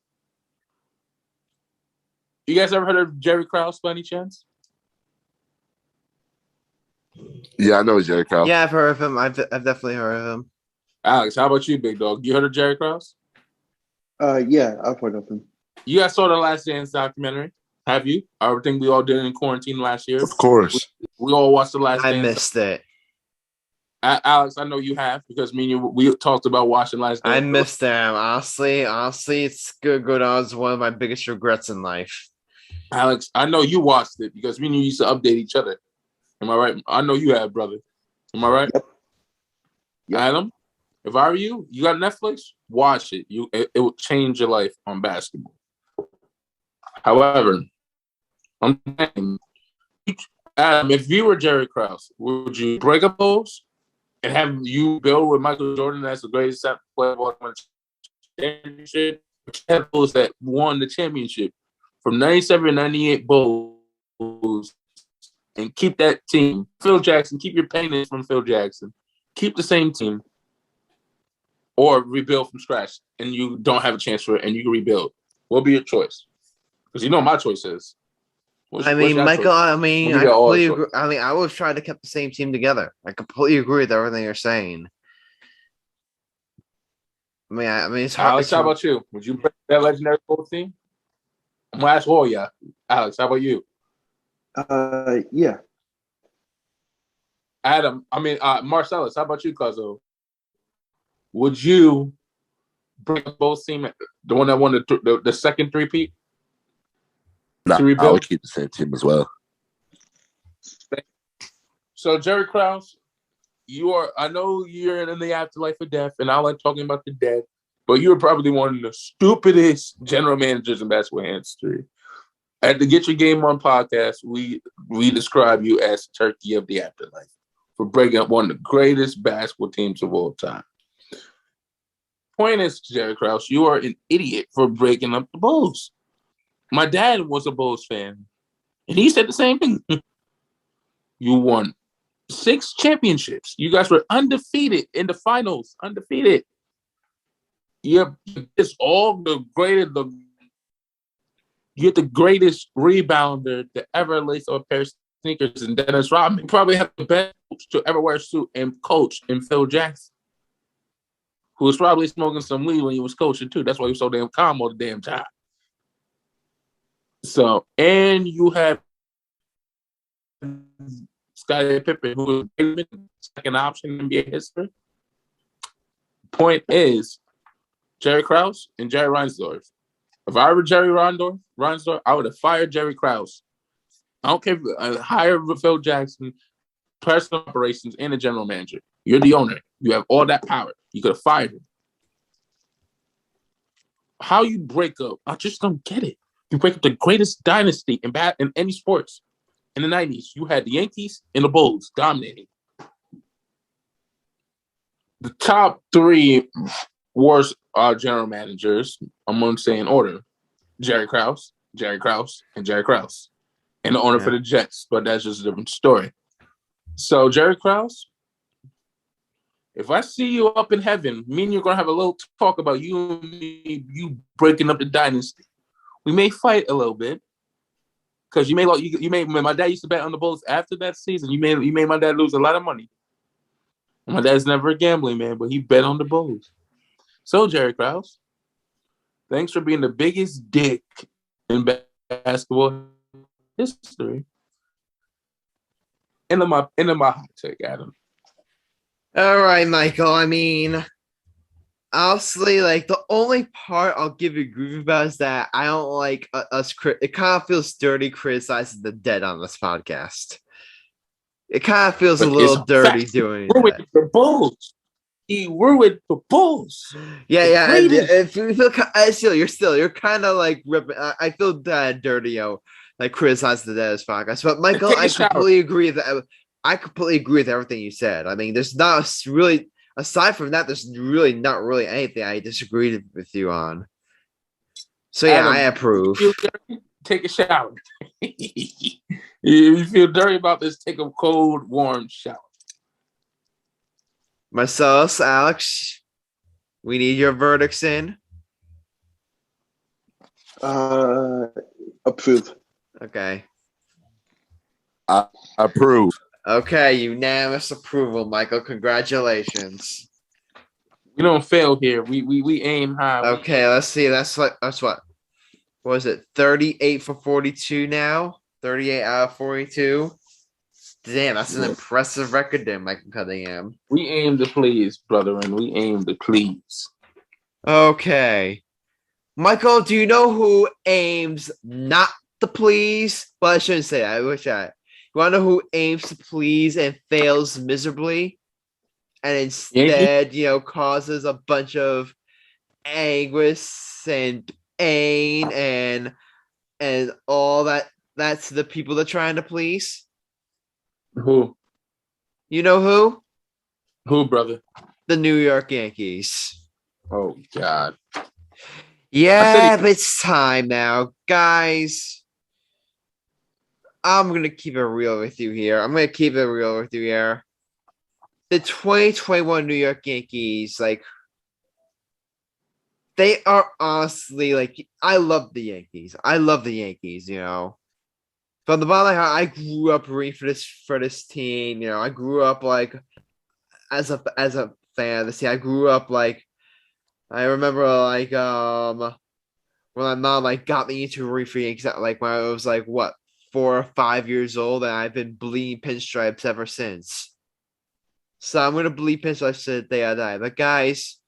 You guys ever heard of Jerry Krause by any chance? Yeah, I know Jerry Krause. Yeah, I've heard of him. I've definitely heard of him. Alex, how about you, big dog? You heard of Jerry Krause? Yeah, I've heard of him. You guys saw the Last Dance documentary? Have you? Everything we all did in quarantine last year. Of course. We all watched the Last Dance. I missed it. Alex, I know you have because me and you we talked about watching Last Dance. I missed them. Honestly, it's good. That was one of my biggest regrets in life. Alex, I know you watched it because me and you used to update each other. Am I right? I know you have, brother. Am I right? Yep. Adam, if I were you, you got Netflix, watch it. It will change your life on basketball. However, I'm saying, Adam, if you were Jerry Krause, would you break up those and have you build with Michael Jordan as the greatest player of all time championship? Have those that won the championship from 97 and 98 Bulls and keep that team. Phil Jackson, keep your payments from Phil Jackson. Keep the same team or rebuild from scratch and you don't have a chance for it and you can rebuild. What'll be your choice? Because you know my choice is. Michael, I always try to keep the same team together. I completely agree with everything you're saying. It's hard. Alex, how about you? Would you break that legendary Bulls team? I'm gonna ask all y'all. Alex, how about you? Yeah. Adam, Marcellus, how about you, Cuzzo? Would you bring up both team, the one that won the second three-peat? No, I would keep the same team as well. So, Jerry Krause, I know you're in the afterlife of death, and I like talking about the dead, but you're probably one of the stupidest general managers in basketball history. At the Get Your Game On podcast, we describe you as Turkey of the afterlife for breaking up one of the greatest basketball teams of all time. Point is, Jerry Krause, you are an idiot for breaking up the Bulls. My dad was a Bulls fan, and he said the same thing. You won 6 championships. You guys were undefeated in the finals. Undefeated. It's all the greatest. You're the greatest rebounder to ever lace up a pair of sneakers, and Dennis Rodman. You probably have the best coach to ever wear a suit and coach in Phil Jackson, who was probably smoking some weed when he was coaching too. That's why he was so damn calm all the damn time. So, and you have Scottie Pippen, who was second option in NBA history. Point is, Jerry Krause and Jerry Reinsdorf. If I were Jerry Reinsdorf, I would have fired Jerry Krause. I don't care if I hire Phil Jackson, personal operations, and a general manager. You're the owner. You have all that power. You could have fired him. How you break up? I just don't get it. You break up the greatest dynasty in any sports. In the 90s, you had the Yankees and the Bulls dominating. The top 3 worst general managers, I'm going to say in order, Jerry Krause, and Jerry Krause. And the owner for the Jets, but that's just a different story. So, Jerry Krause, if I see you up in heaven, me and you're going to have a little talk about you and me, you breaking up the dynasty. We may fight a little bit because you may. My dad used to bet on the Bulls after that season. You made my dad lose a lot of money. My dad's never a gambling man, but he bet on the Bulls. So Jerry Krause, thanks for being the biggest dick in basketball history. Into my hot take, Adam. All right, Michael. Honestly, the only part I'll give you grief about is that I don't like us. It kind of feels dirty criticizing the dead on this podcast. It kind of feels a little dirty doing that. With the Bulls. We're with the Bulls. Yeah. If you feel, you're kind of ripping. I feel that dirty, criticizing the dead on this podcast. But Michael, I completely agree with everything you said. There's not really. Aside from that, there's really not really anything I disagreed with you on. So yeah, Adam, I approve. you feel dirty? Take a shower. If you feel dirty about this, take a cold, warm shower. Marcellus, Alex, we need your verdicts in. Approve. Okay. I approve. Okay, unanimous approval, Michael. Congratulations. We don't fail here. We aim high. Okay, let's see. That's what. What was it? 38 for 42 now. 38 out of 42. Damn, that's an impressive record there, Michael Cunningham. We aim to please, brethren. We aim to please. Okay. Michael, do you know who aims not to please? Well, I shouldn't say that. I wish I. You want to know who aims to please and fails miserably? And instead, causes a bunch of anguish and pain and all that. That's the people they're trying to please. Who? You know who? Who, brother? The New York Yankees. Oh, God. Yeah, but it's time now, guys. I'm going to keep it real with you here. The 2021 New York Yankees, they are honestly, I love the Yankees. From the bottom of my heart, I grew up rooting for this team. I grew up as a fan of this team. I grew up I remember when my mom got me into rooting for Yankees when I was 4 or 5 years old, and I've been bleeding pinstripes ever since. So I'm gonna bleed pinstripes to the day I die. But guys,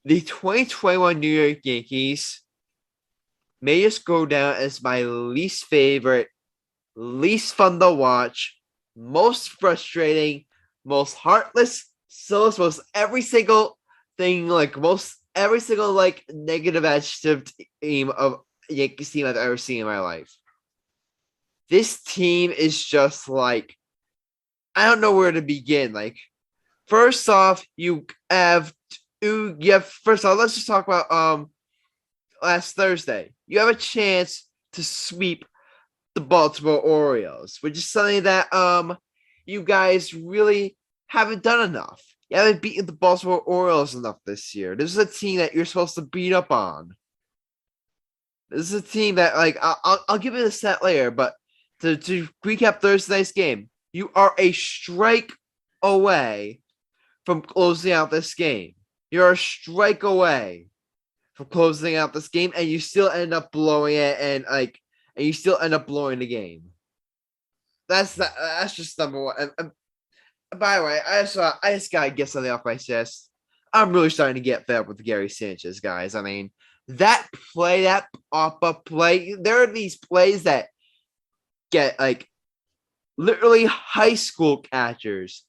the 2021 New York Yankees may just go down as my least favorite, least fun to watch, most frustrating, most heartless, most every single thing, every single negative adjective team of Yankees team I've ever seen in my life. This team is just I don't know where to begin. First off, let's just talk about last Thursday. You have a chance to sweep the Baltimore Orioles, which is something that you guys really haven't done enough. You haven't beaten the Baltimore Orioles enough this year. This is a team that you're supposed to beat up on. This is a team that I'll give it a set later, but to recap Thursday's game, you are a strike away from closing out this game. You're a strike away from closing out this game, and you still end up blowing it, and you still end up blowing the game. That's just number one. And by the way, I just gotta get something off my chest. I'm really starting to get fed up with Gary Sanchez, guys. I mean, that pop-up play, there are these plays that get literally high school catchers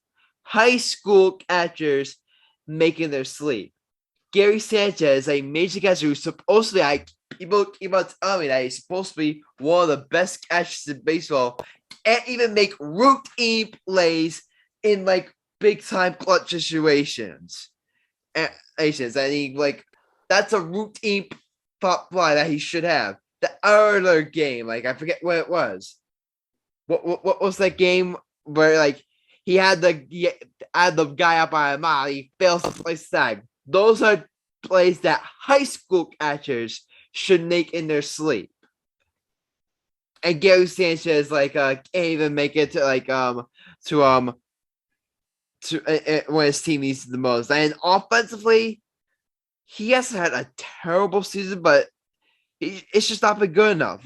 making their sleep. Gary Sanchez, a major catcher who's supposedly, people keep on telling me that he's supposed to be one of the best catchers in baseball, can't even make routine plays in big time clutch situations. And he that's a routine pop fly that he should have. The other game, I forget what it was. What was that game where he had the guy up by a mile, he fails to play tag. Those are plays that high school catchers should make in their sleep. And Gary Sanchez can't even make it to when his team needs the most. And offensively, he has had a terrible season, but it's just not been good enough.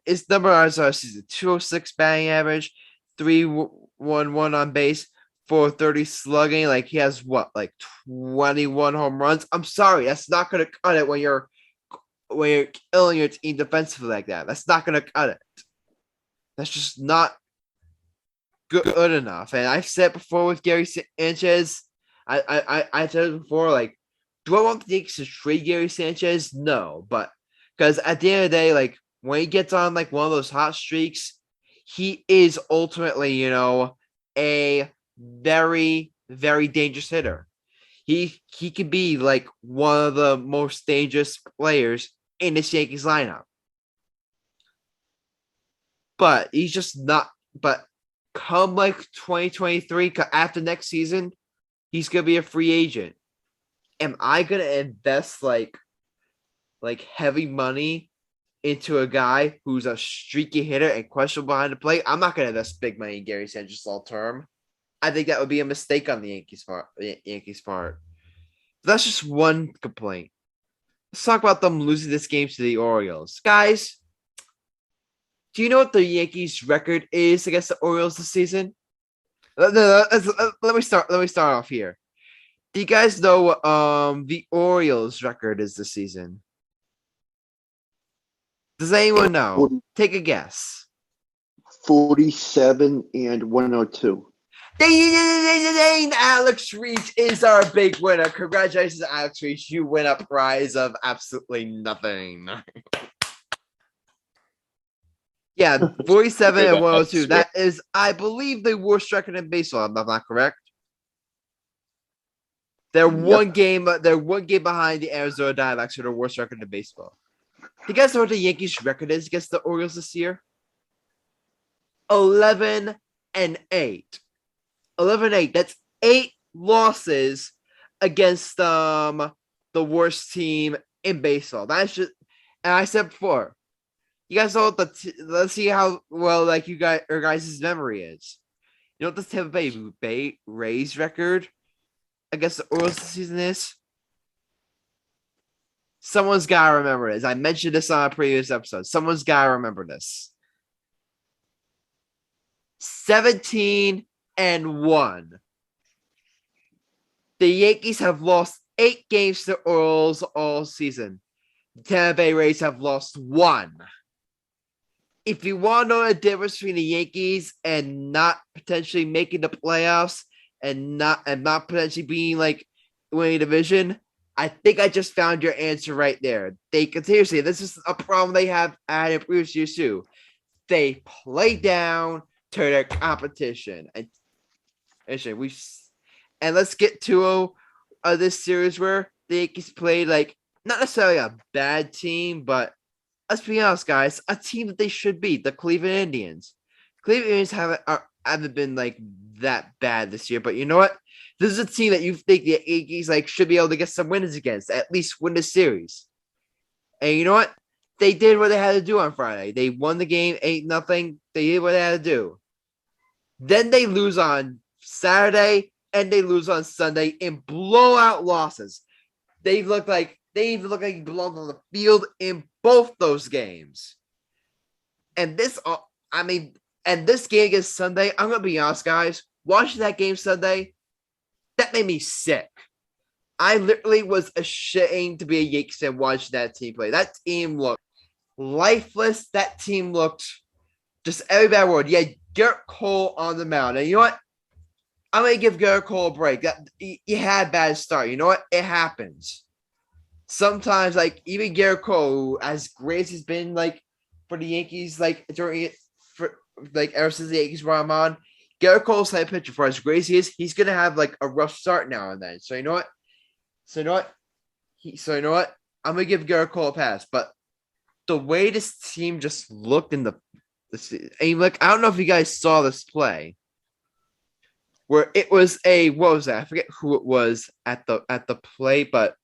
His numbers are season 206 batting average, 311 on base, 430 slugging. He has 21 home runs. I'm sorry, that's not gonna cut it when you're killing your team defensively like that. That's not gonna cut it. That's just not good enough. And I've said before with Gary Sanchez, I said it before, do I want the Yankees to trade Gary Sanchez? No, but because at the end of the day, when he gets on one of those hot streaks, he is ultimately, a very, very dangerous hitter. He could be like one of the most dangerous players in this Yankees lineup. But he's just not. But come like 2023, after next season, he's gonna be a free agent. Am I gonna invest like heavy money into a guy who's a streaky hitter and questionable behind the plate? I'm not gonna invest big money in Gary Sanchez long term. I think that would be a mistake on the Yankees part. That's just one complaint. Let's talk about them losing this game to the Orioles. Guys, do you know what the Yankees' record is against the Orioles this season? Let me start off here. Do you guys know what the Orioles' record is this season? Does anyone know? Take a guess. 47-102. Ding! Alex Reach is our big winner. Congratulations, Alex Reach. You win a prize of absolutely nothing. Yeah, 47-102. That is, I believe, the worst record in baseball. Am I not correct? They're one game behind the Arizona Diamondbacks for the worst record in baseball. Do you guys know what the Yankees' record is against the Orioles this year? 11-8. 11-8. That's 8 losses against the worst team in baseball. That's just, and I said before, you guys know what let's see how well like your guys' memory is. You know what the Tampa Bay Rays record against the Orioles this season is? Someone's gotta remember this. I mentioned this on a previous episode. Someone's gotta remember this. 17-1. The Yankees have lost 8 games to the Orioles all season. The Tampa Bay Rays have lost 1. If you want to know the difference between the Yankees and not potentially making the playoffs and not potentially being like winning a division, I think I just found your answer right there. They continuously, this is a problem they have had in previous years too. They play down to their competition, and let's get to this series where the Yankees played like not necessarily a bad team, but let's be honest, guys, a team that they should beat, the Cleveland Indians. Cleveland Indians haven't been like that bad this year, but you know what? This is a team that you think the Yankees like should be able to get some wins against, at least win the series. And you know what? They did what they had to do on Friday. They won the game 8-0. They did what they had to do. Then they lose on Saturday and they lose on Sunday in blowout losses. They even look like they belong on the field in both those games. And this game against Sunday, I'm gonna be honest, guys. Watching that game Sunday, that made me sick. I literally was ashamed to be a Yankees fan watching that team play. That team looked lifeless. That team looked just every bad word. You had Garrett Cole on the mound. And you know what? I'm going to give Garrett Cole a break. He had a bad start. You know what? It happens. Sometimes, like, even Garrett Cole, as great as he's been, like, for the Yankees, like, ever since the Yankees brought him on, Garrett Cole's type pitcher, for as great as he is, he's going to have, like, a rough start now and then. So, you know what? I'm going to give Garrett Cole a pass. But the way this team just looked in and like, I don't know if you guys saw this play where it was what was that? I forget who it was at the play, but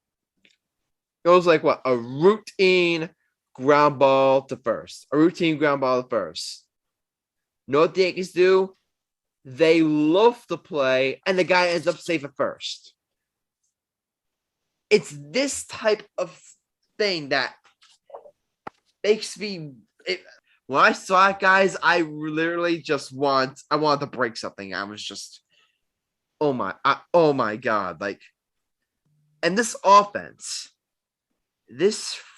it was like a routine ground ball to first. You know what the Yankees do? They loaf the play, and the guy ends up safe at first. It's this type of thing that makes me. When I saw it, guys, I literally just wanted to break something. I was just, oh my God, like, and this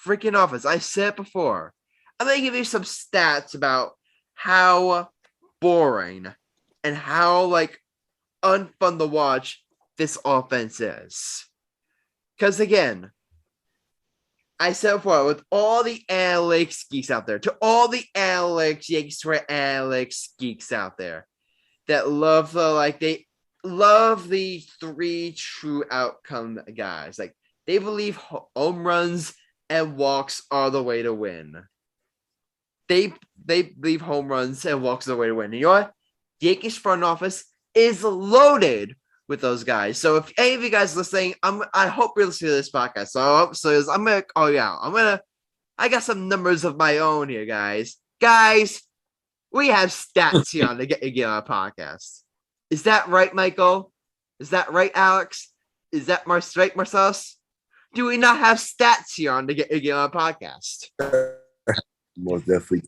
freaking offense, I said it before. I'm gonna give you some stats about how boring and how like unfun to watch this offense is. Because again, I said before, with all the analytics geeks out there, to all the Yankees Twitter analytics geeks out there that love love the three true outcome guys. Like they believe home runs and walks are the way to win. They believe home runs and walks are the way to win. And you know what? The Yankees front office is loaded with those guys. So if any of you guys listening, I hope you're listening to this podcast. So I'm gonna call you out. I got some numbers of my own here, guys. Guys, we have stats here on the Get on a podcast. Is that right, Michael? Is that right, Alex? Is that right, Marcellus? Do we not have stats here on the Get on a podcast? Most definitely.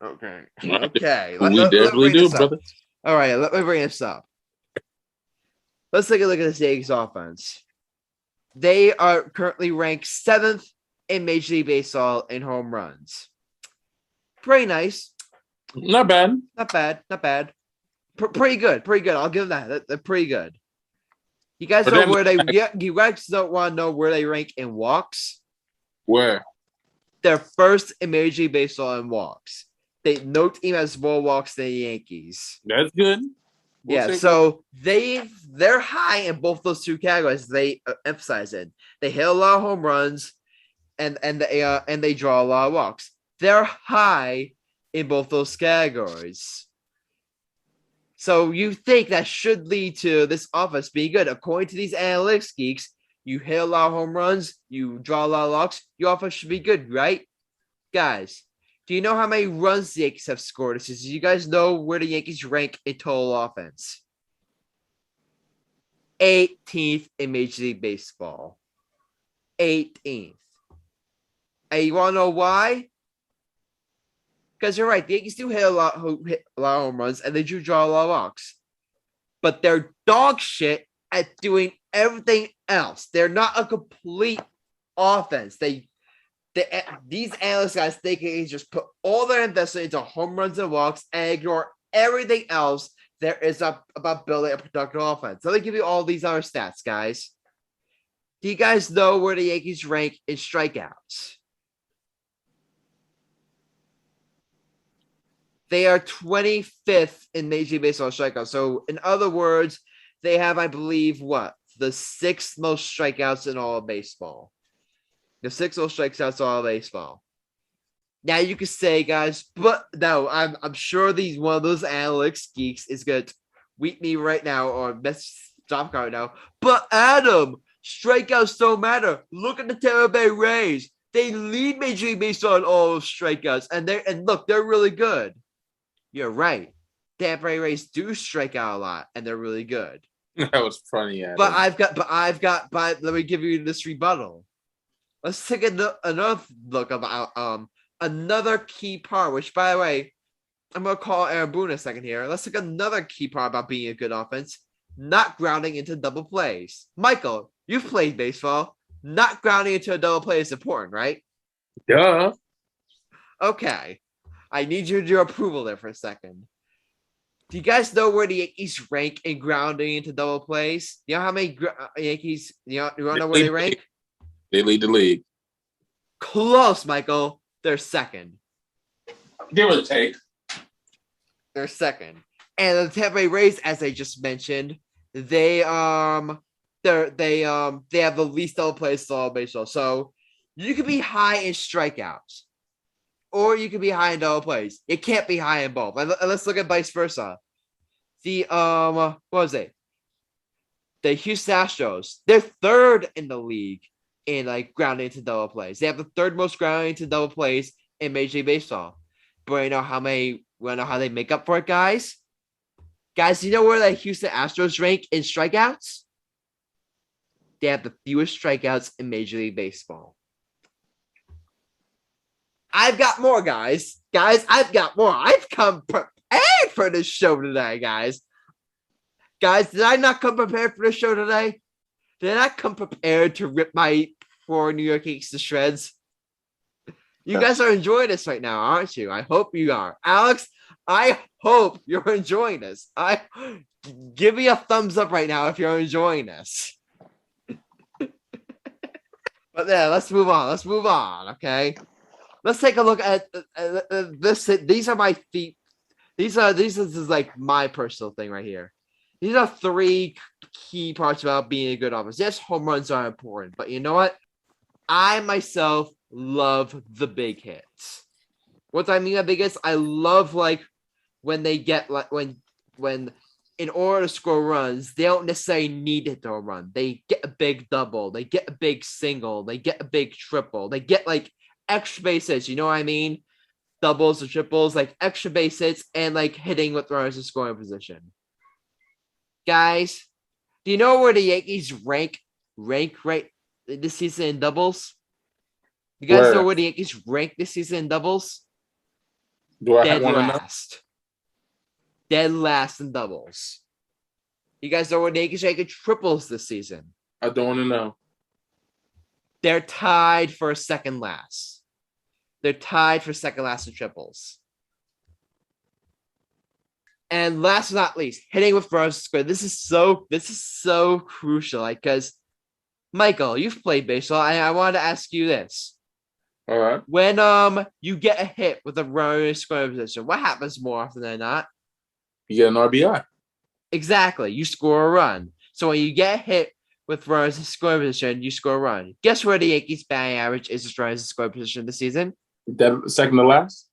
Okay. Okay. We definitely do, brother. All right, let me bring this up. Let's take a look at the Yankees offense. They are currently ranked 7th in Major League Baseball in home runs. Pretty nice. Not bad. Not bad. Pretty good. I'll give them that. They're pretty good. You guys know where they? You guys don't want to know where they rank in walks? Where? They're first in Major League Baseball in walks. No team has more walks than the Yankees. That's good. So they're high in both those two categories. They emphasize it. They hit a lot of home runs, and they draw a lot of walks. They're high in both those categories. So you think that should lead to this offense being good. According to these analytics geeks, you hit a lot of home runs, you draw a lot of walks, your offense should be good, right? Guys, do you know how many runs the Yankees have scored? Do you guys know where the Yankees rank in total offense? 18th in Major League Baseball. 18th. And you want to know why? Because you're right, the Yankees do hit a lot of home runs, and they do draw a lot of walks. But they're dog shit at doing everything else. They're not a complete offense. These analyst guys, they can just put all their investment into home runs and walks and ignore everything else there is about building a productive offense. Let me give you all these other stats, guys. Do you guys know where the Yankees rank in strikeouts? They are 25th in Major League Baseball strikeouts. So, in other words, they have, I believe, the 6th most strikeouts in all of baseball. The 6th most strikeouts in all of baseball. Now, you could say, guys, but no, I'm sure one of those analytics geeks is going to tweet me right now or stop right now. But Adam, strikeouts don't matter. Look at the Tampa Bay Rays. They lead Major League Baseball in all of strikeouts, and look, they're really good. You're right. Tampa Bay Rays do strike out a lot, and they're really good. That was funny. Adam. But let me give you this rebuttal. Let's take another look about another key part. Which, by the way, I'm gonna call Aaron Boone a second here. Let's take another key part about being a good offense: not grounding into double plays. Michael, you've played baseball. Not grounding into a double play is important, right? Yeah. Okay. I need your approval there for a second. Do you guys know where the Yankees rank in grounding into double plays? You know how many Yankees, you want to know where they rank? They lead the league. Close, Michael. They're second. Give or take. They're second. And the Tampa Bay Rays, as I just mentioned, they have the least double plays in all baseball. So you could be high in strikeouts, or you could be high in double plays. You can't be high in both. And let's look at vice versa. The what was it? The Houston Astros. They're third in the league in grounding into double plays. They have the third most grounding into double plays in Major League Baseball. But you know how they make up for it, guys? Guys, you know where the Houston Astros rank in strikeouts? They have the fewest strikeouts in Major League Baseball. I've got more, guys. Guys, I've got more. I've come prepared for this show today, guys. Guys, did I not come prepared for this show today? Did I come prepared to rip my poor New York Yankees to shreds? You guys are enjoying this right now, aren't you? I hope you are. Alex, I hope you're enjoying this. Give me a thumbs up right now if you're enjoying this. But yeah, let's move on. Okay. Let's take a look at this. These are my feet. This is like my personal thing right here. These are three key parts about being a good offense. Yes, home runs are important, but you know what? I myself love the big hits. What do I mean by big hits? I love when they get when in order to score runs, they don't necessarily need to hit a run. They get a big double, they get a big single, they get a big triple, they get extra base hits. You know what I mean? Doubles or triples, extra base hits, and hitting with runners in scoring position. Guys, do you know where the Yankees rank right this season in doubles? You guys know where the Yankees rank this season in doubles? Do I want to know? Dead last in doubles. You guys know where the Yankees rank in triples this season? I don't want to know. They're tied for second last. They're tied for second last in triples. And last but not least, hitting with runners square. This is so crucial. Because Michael, you've played baseball. I wanted to ask you this. All right. When you get a hit with a runner in scoring position, what happens more often than not? You get an RBI. Exactly. You score a run. So when you get hit with runners in scoring position, you score a run. Guess where the Yankees batting average is with runners in scoring position this season? That second to last?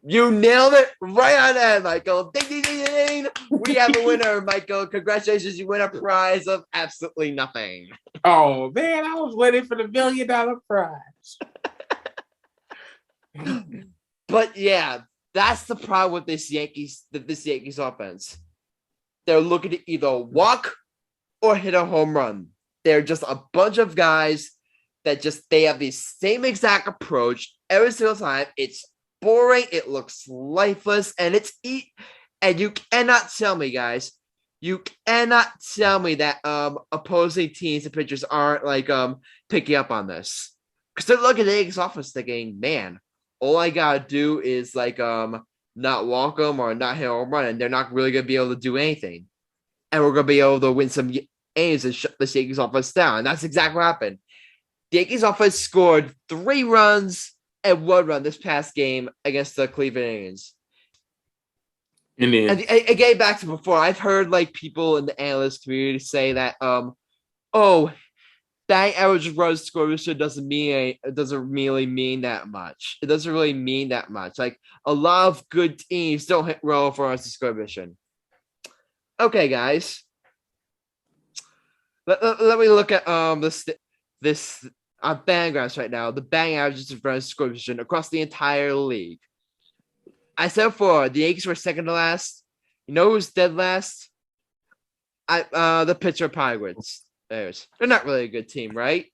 You nailed it right on that, Michael. Ding, ding, ding, ding. We have a winner, Michael. Congratulations. You win a prize of absolutely nothing. Oh, man, I was waiting for the $1 million prize. But yeah, that's the problem with this Yankees offense. They're looking to either walk or hit a home run. They're just a bunch of guys that they have the same exact approach every single time. It's boring, it looks lifeless, and and you cannot tell me, guys, you cannot tell me that opposing teams and pitchers aren't picking up on this. Because they're looking at the Yankees offense thinking, man, all I gotta do is not walk them or not hit a home run, and they're not really gonna be able to do anything. And we're gonna be able to win some games and shut the Yankees offense down. And that's exactly what happened. The Yankees offense scored 3 runs and 1 run this past game against the Cleveland Indians. And getting back to before, I've heard people in the analyst community say that batting average of runs scored doesn't really mean that much. It doesn't really mean that much. A lot of good teams don't hit roll for us to score mission. Okay, guys. Let me look at this batting graphs right now. The batting averages of runs scored position across the entire league. I said before, the Yankees were second to last. You know who's dead last? The pitcher Pirates. They're not really a good team, right?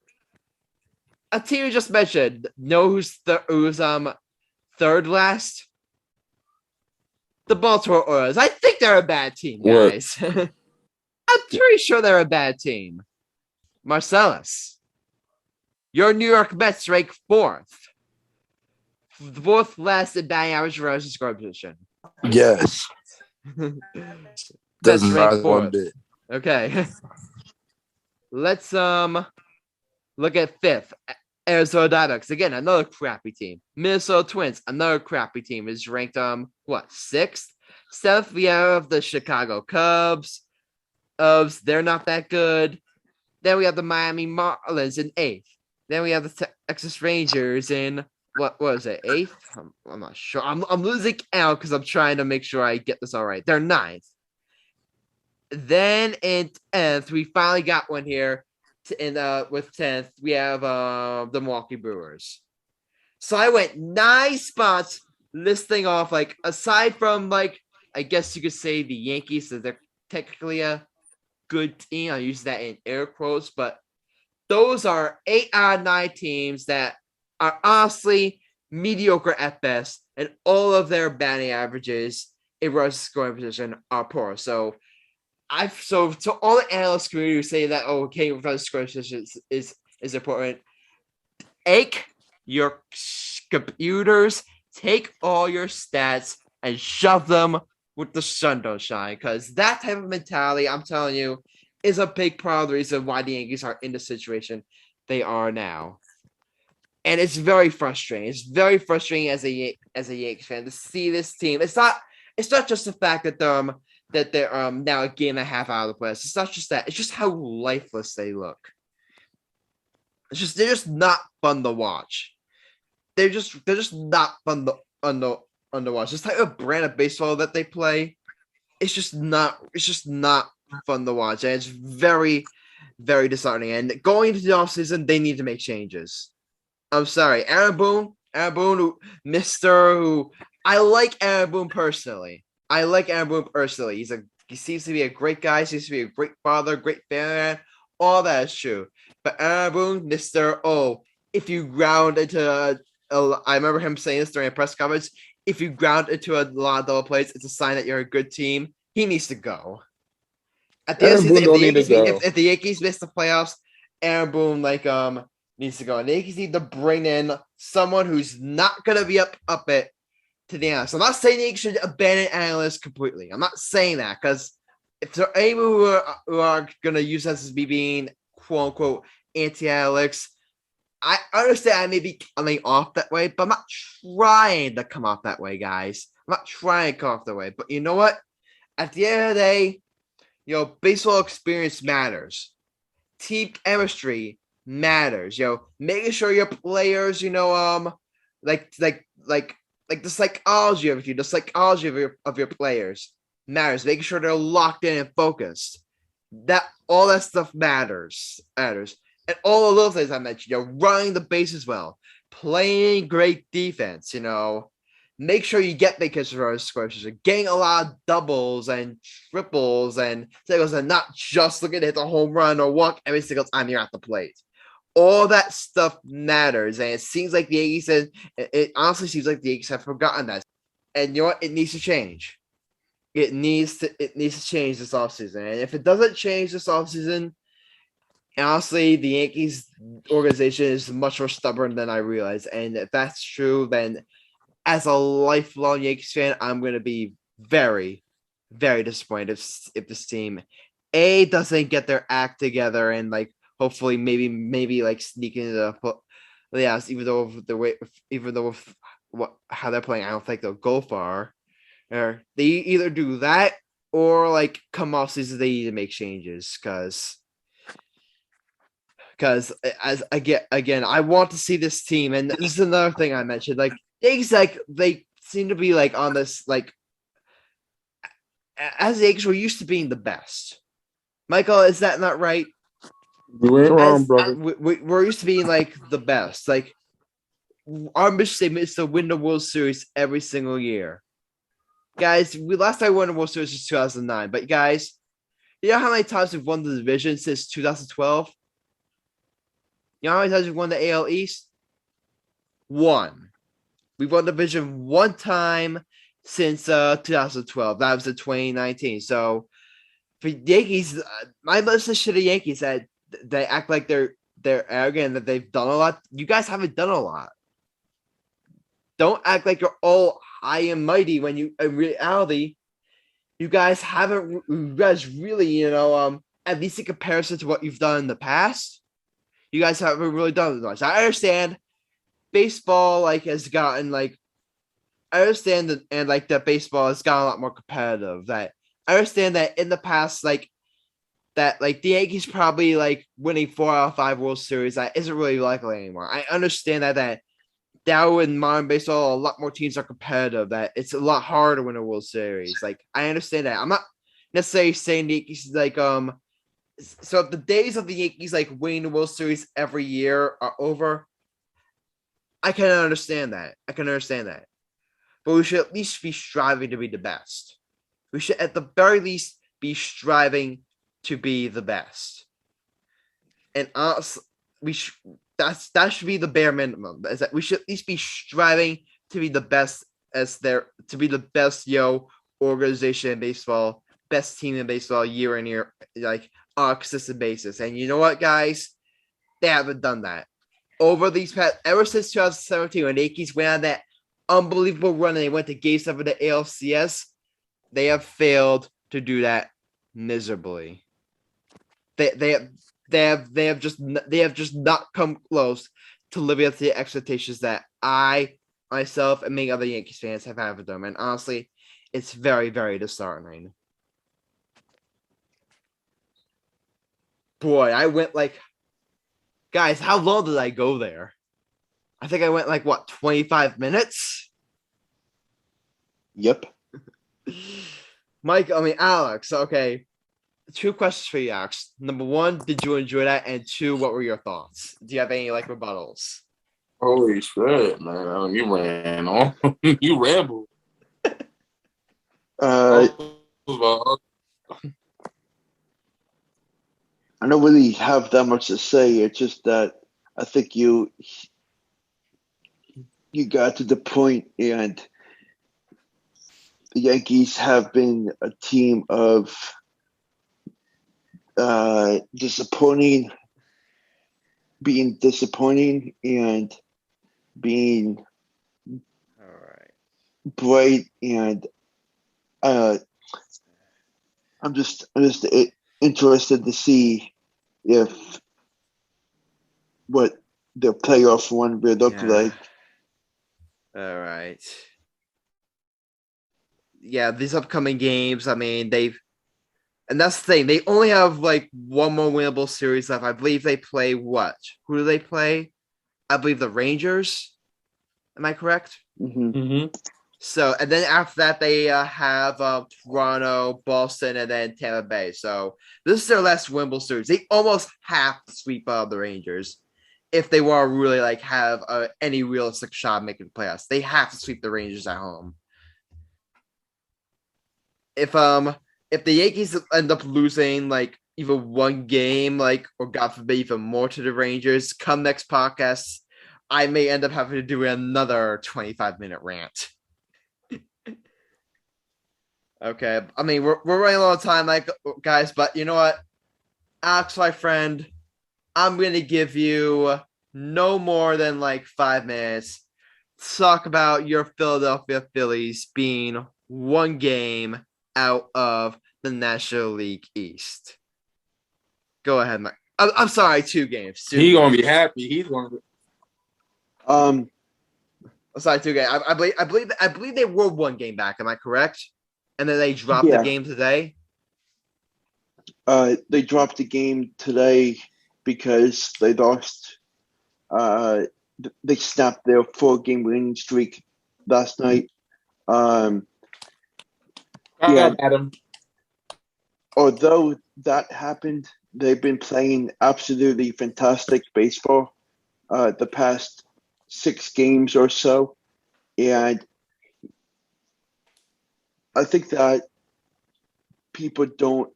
A team you just mentioned. Know who's third last? The Baltimore Orioles. I think they're a bad team, guys. I'm pretty sure they're a bad team. Marcellus, your New York Mets rank 4th. 4th last in batting average runners in scoring position. Yes. That's rank 4th. Bit. Okay. Let's look at 5th. Arizona Diamondbacks, again, another crappy team. Minnesota Twins, another crappy team, is ranked 6th. 7th, we have the Chicago Cubs. They're not that good. Then we have the Miami Marlins in 8th. Then we have the Texas Rangers in what was it, 8th? I'm not sure. I'm losing count because I'm trying to make sure I get this all right. They're 9th. Then in 10th, we finally got one here. With 10th, we have the Milwaukee Brewers. So I went 9 spots listing off, aside from, I guess you could say the Yankees, so they're technically a good team. I use that in air quotes, but those are 8 out of 9 teams that are honestly mediocre at best, and all of their batting averages in runs scoring position are poor. So to all the analyst community who say that runs scoring position is important, take your computers, take all your stats, and shove them with the sun don't shine, because that type of mentality, I'm telling you, is a big part of the reason why the Yankees are in the situation they are now. And it's very frustrating. It's very frustrating as a Yankees fan to see this team. It's not just the fact that that they're now a game and a half out of the playoffs. It's not just that; it's just how lifeless they look. They're just not fun to watch. They're just not fun to watch. This type of brand of baseball that they play, it's just not fun to watch, and it's very, very disheartening. And going into the offseason, they need to make changes. I'm sorry, Aaron Boone, who I like Aaron Boone personally. He seems to be a great guy, seems to be a great father, great fan. All that is true. But Aaron Boone, if you ground into I remember him saying this during a press conference, if you ground into a lot of double plays, it's a sign that you're a good team. He needs to go. At the end of the season, if the Yankees miss the playoffs, Aaron Boone needs to go. And the Yankees need to bring in someone who's not gonna be up it to the analysts. I'm not saying the Yankees should abandon analysts completely. I'm not saying that, because if there are anyone who are gonna use us as being quote unquote anti-analytics, I understand I may be coming off that way, but I'm not trying to come off that way, guys. I'm not trying to come off that way. But you know what? At the end of the day, baseball experience matters. Team chemistry matters. Making sure your players, like the psychology of you, the psychology of your players matters. Making sure they're locked in and focused. All that stuff matters. And all the little things I mentioned, running the bases well, playing great defense, make sure you get big hits for squares, getting a lot of doubles and triples and singles, and not just looking to hit the home run or walk every single time you're at the plate. All that stuff matters, and it seems like the Yankees it honestly seems like the Yankees have forgotten that. And you know what? It needs to change. It needs to change this offseason. And if it doesn't change this offseason, honestly, the Yankees organization is much more stubborn than I realize. And if that's true, then as a lifelong Yankees fan, I'm going to be very, very disappointed if this team doesn't get their act together and hopefully maybe sneak into the playoffs. Even though how they're playing, I don't think they'll go far. Or they either do that or come off season they need to make changes because as again, I want to see this team, and this is another thing I mentioned. They seem to be on this as the Yankees were used to being the best. Michael, is that not right? You ain't wrong, brother. We're used to being the best. Our mission statement is to win the World Series every single year. Guys, last time we won the World Series was 2009. But guys, you know how many times we've won the division since 2012? You know how many times we've won the AL East? 1. We've won the division 1 time since 2012. That was in 2019. So for the Yankees, my message to the Yankees that they act like they're arrogant, that they've done a lot. You guys haven't done a lot. Don't act like you're all high and mighty when you, in reality, you guys haven't. You guys really, at least in comparison to what you've done in the past, you guys haven't really done much. I understand baseball has gotten I understand that baseball has gotten a lot more competitive. That I understand that in the past that the Yankees probably winning 4 out of 5 World Series that isn't really likely anymore. I understand that now in modern baseball a lot more teams are competitive, that it's a lot harder to win a World Series. I understand that. I'm not necessarily saying the Yankees so if the days of the Yankees winning the World Series every year are over, I can understand that. But we should at least be striving to be the best. We should at the very least be striving to be the best. And honestly, that should be the bare minimum. Is that we should at least be striving to be the best organization in baseball, best team in baseball year in year, on a consistent basis. And you know what, guys? They haven't done that. Ever since 2017, when the Yankees went on that unbelievable run and they went to Game 7 of the ALCS, they have failed to do that miserably. They have just not come close to living up to the expectations that I myself and many other Yankees fans have had for them. And honestly, it's very, very disheartening. boy, I went like, guys, how long did I go there? I think I went like, what, 25 minutes? Yep. Alex, okay. 2 questions for you, Alex. Number 1, did you enjoy that? And 2, what were your thoughts? Do you have any like rebuttals? Holy shit, man. You ran on. You rambled. I don't really have that much to say. It's just that I think you got to the point, and the Yankees have been a team of disappointing, and being All right. bright, and I'm just interested to see if what their playoff run will look like. All right. Yeah, these upcoming games, I mean, and that's the thing, they only have like one more winnable series left. I believe they play what? Who do they play? I believe the Rangers. Am I correct? Mm-hmm. So, and then after that, they have Toronto, Boston, and then Tampa Bay. So, this is their last winnable series. They almost have to sweep the Rangers if they want to really like have any realistic shot of making the playoffs. They have to sweep the Rangers at home. If the Yankees end up losing like even one game, like, or God forbid, even more to the Rangers, come next podcast, I may end up having to do another 25-minute rant. Okay, I mean, we're running a lot of time, like, guys, but you know what? Alex, my friend, I'm going to give you no more than like 5 minutes to talk about your Philadelphia Phillies being one game out of the National League East. Go ahead, Mike. I'm sorry, 2 games. He's going to be happy. He's going to. I'm sorry, 2 games. I believe they were 1 game back. Am I correct? And then they dropped the game today? They dropped the game today because they lost. They snapped their 4-game winning streak last night. Adam. Although that happened, they've been playing absolutely fantastic baseball the past 6 games or so. And I think that people don't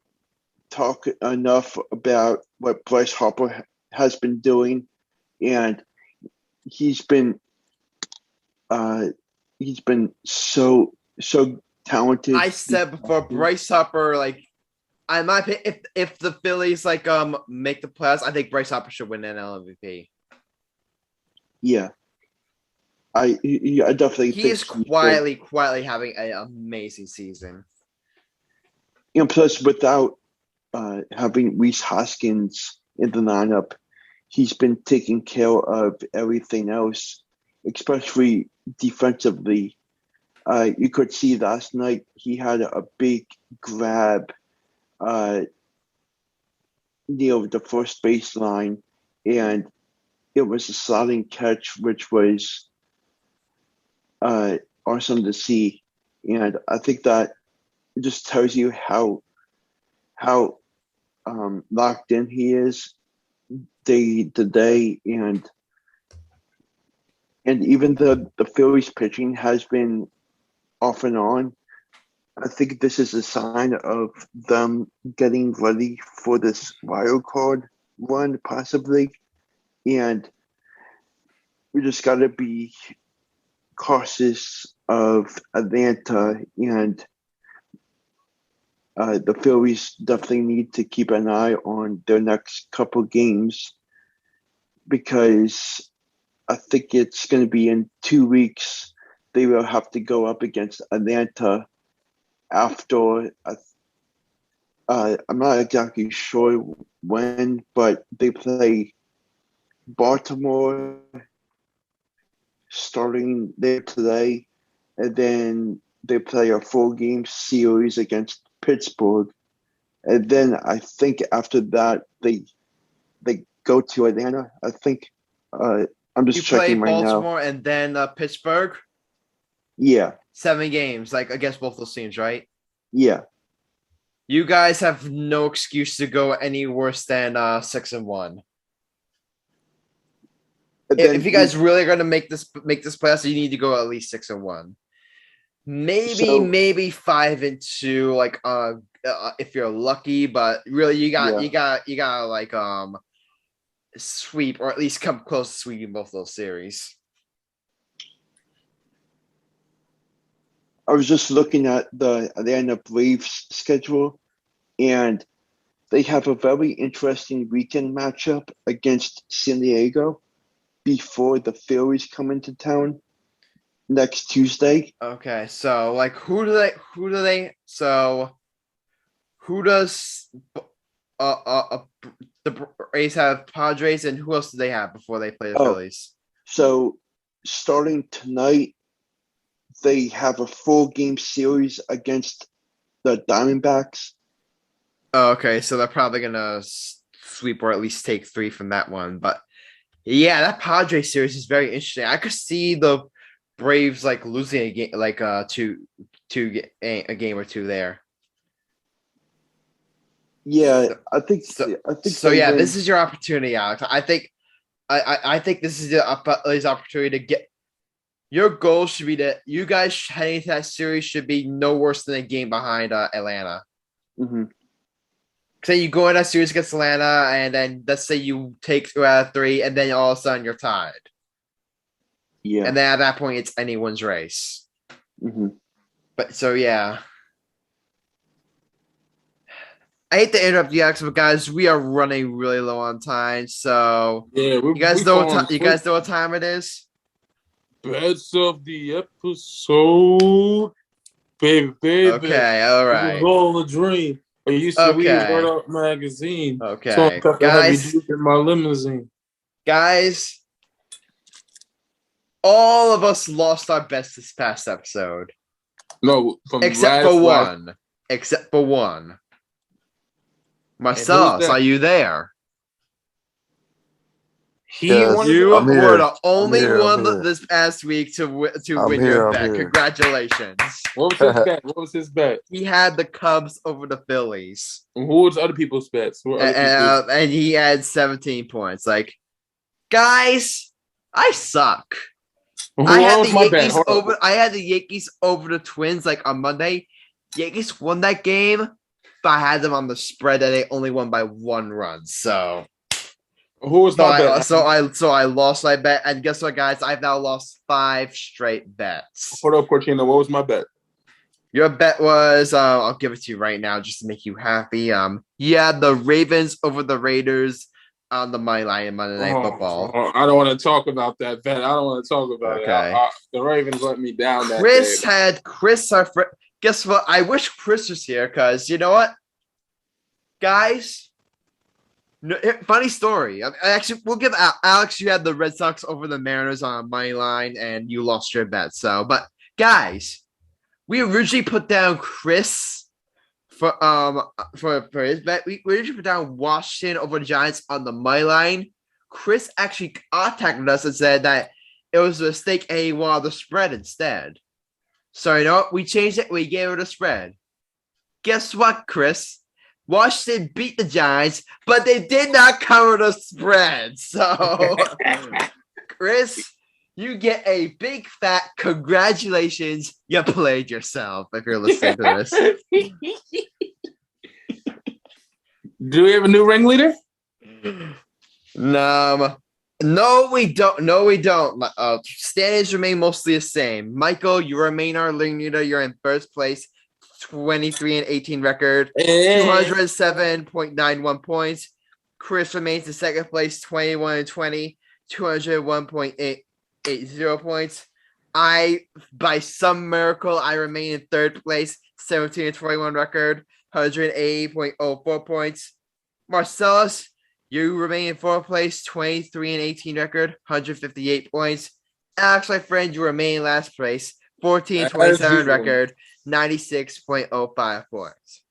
talk enough about what Bryce Harper has been doing, and he's been so talented. I said before, Bryce Harper, like, in my opinion, if the Phillies like make the playoffs, I think Bryce Harper should win an MVP. Yeah. I definitely he think is quietly having an amazing season. And plus, without having Rhys Hoskins in the lineup, he's been taking care of everything else, especially defensively. You could see last night he had a big grab near the first baseline, and it was a sliding catch, which was awesome to see. And I think that it just tells you how locked in he is day to day, and even the Phillies pitching has been off and on. I think this is a sign of them getting ready for this wild card run, possibly. And we just got to be cautious of Atlanta, and the Phillies definitely need to keep an eye on their next couple games, because I think it's going to be in 2 weeks. They will have to go up against Atlanta after, I'm not exactly sure when, but they play Baltimore starting there today, and then they play a 4-game series against Pittsburgh. And then I think after that, they they go to Atlanta. I think. I'm just You play checking right now. Baltimore and then Pittsburgh. Yeah, 7 games, like against both those teams, right? yeah. You guys have no excuse to go any worse than 6-1. If you guys really are going to make this playoffs, you need to go at least 6-1. Maybe 5-2, like if you're lucky, but really you got like sweep or at least come close to sweeping both those series. I was just looking at the Atlanta Braves schedule, and they have a very interesting weekend matchup against San Diego before the Phillies come into town next Tuesday. Okay, so like who does the Braves have? Padres, and who else do they have before they play the Phillies? So starting tonight, they have a 4-game series against the Diamondbacks. Okay, so they're probably gonna sweep or at least take 3 from that one. But yeah, that Padres series is very interesting. I could see the Braves like losing a game, like a game or two there. Yeah, I think so. Yeah, this is your opportunity, Alex. I think this is his opportunity to get. Your goal should be that you guys heading into that series should be no worse than a game behind Atlanta. Mm-hmm. Say you go in that series against Atlanta, and then let's say you take 2 out of 3, and then all of a sudden you're tied. Yeah, and then at that point it's anyone's race. Mm-hmm. But so yeah. I hate to interrupt you, Alex, but guys, we are running really low on time. So yeah, you guys know what time it is? Best of the episode, baby. Okay, all right. It was all a dream. I used to read Word Up magazine. Okay, so guys, in my limousine. Guys, all of us lost our best this past episode. No, except for one. Marcellus, are you there? You were the only one this past week to win your bet. Congratulations. What was his bet? He had the Cubs over the Phillies. And who was other people's bets? And he had 17 points. Like, guys, I suck. I had the Yankees over the Twins like on Monday. Yankees won that game, but I had them on the spread and they only won by 1 run. So who was my bet? So I lost my bet, and guess what, guys? I've now lost 5 straight bets. Hold up, Cortina. What was my bet? Your bet was I'll give it to you right now just to make you happy. You had the Ravens over the Raiders on the Moneyline in Monday Night Football. I don't want to talk about that bet. I don't want to talk about it. The Ravens let me down that day. Guess what? I wish Chris was here because you know what, guys. No, funny story. Actually, we'll give Alex. You had the Red Sox over the Mariners on Moneyline, and you lost your bet. So, but guys, we originally put down Chris for his bet. We originally put down Washington over the Giants on the Moneyline. Chris actually contacted us and said that it was a mistake and he wanted the spread instead. So you know what? We changed it. We gave it a spread. Guess what, Chris? Washington beat the Giants, but they did not cover the spread. So, Chris, you get a big fat congratulations. You played yourself if you're listening to this. Do we have a new ringleader? No, we don't. Standings remain mostly the same. Michael, you remain our ringleader. You're in first place. 23-18 record, 207.91 points. Chris remains in second place, 21-20, 201.880 points. By some miracle, I remain in third place, 17-21 record, 180.04 points. Marcellus, you remain in fourth place, 23-18 record, 158 points. Alex, my friend, you remain in last place, 14-27 record, 96.05 points.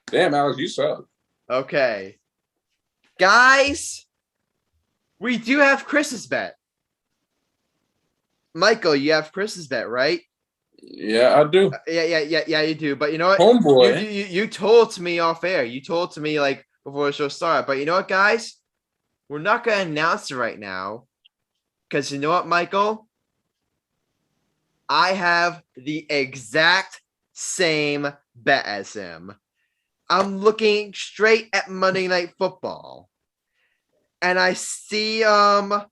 Damn, Alex, you suck. Okay. Guys, We do have Chris's bet. Michael, you have Chris's bet, right? Yeah, I do. Yeah, you do. But you know what? Homeboy. You told to me off air. You told to me like before the show started. But you know what, guys? We're not gonna announce it right now. Because you know what, Michael? I have the exact same bet as him. I'm looking straight at Monday Night Football. And I see the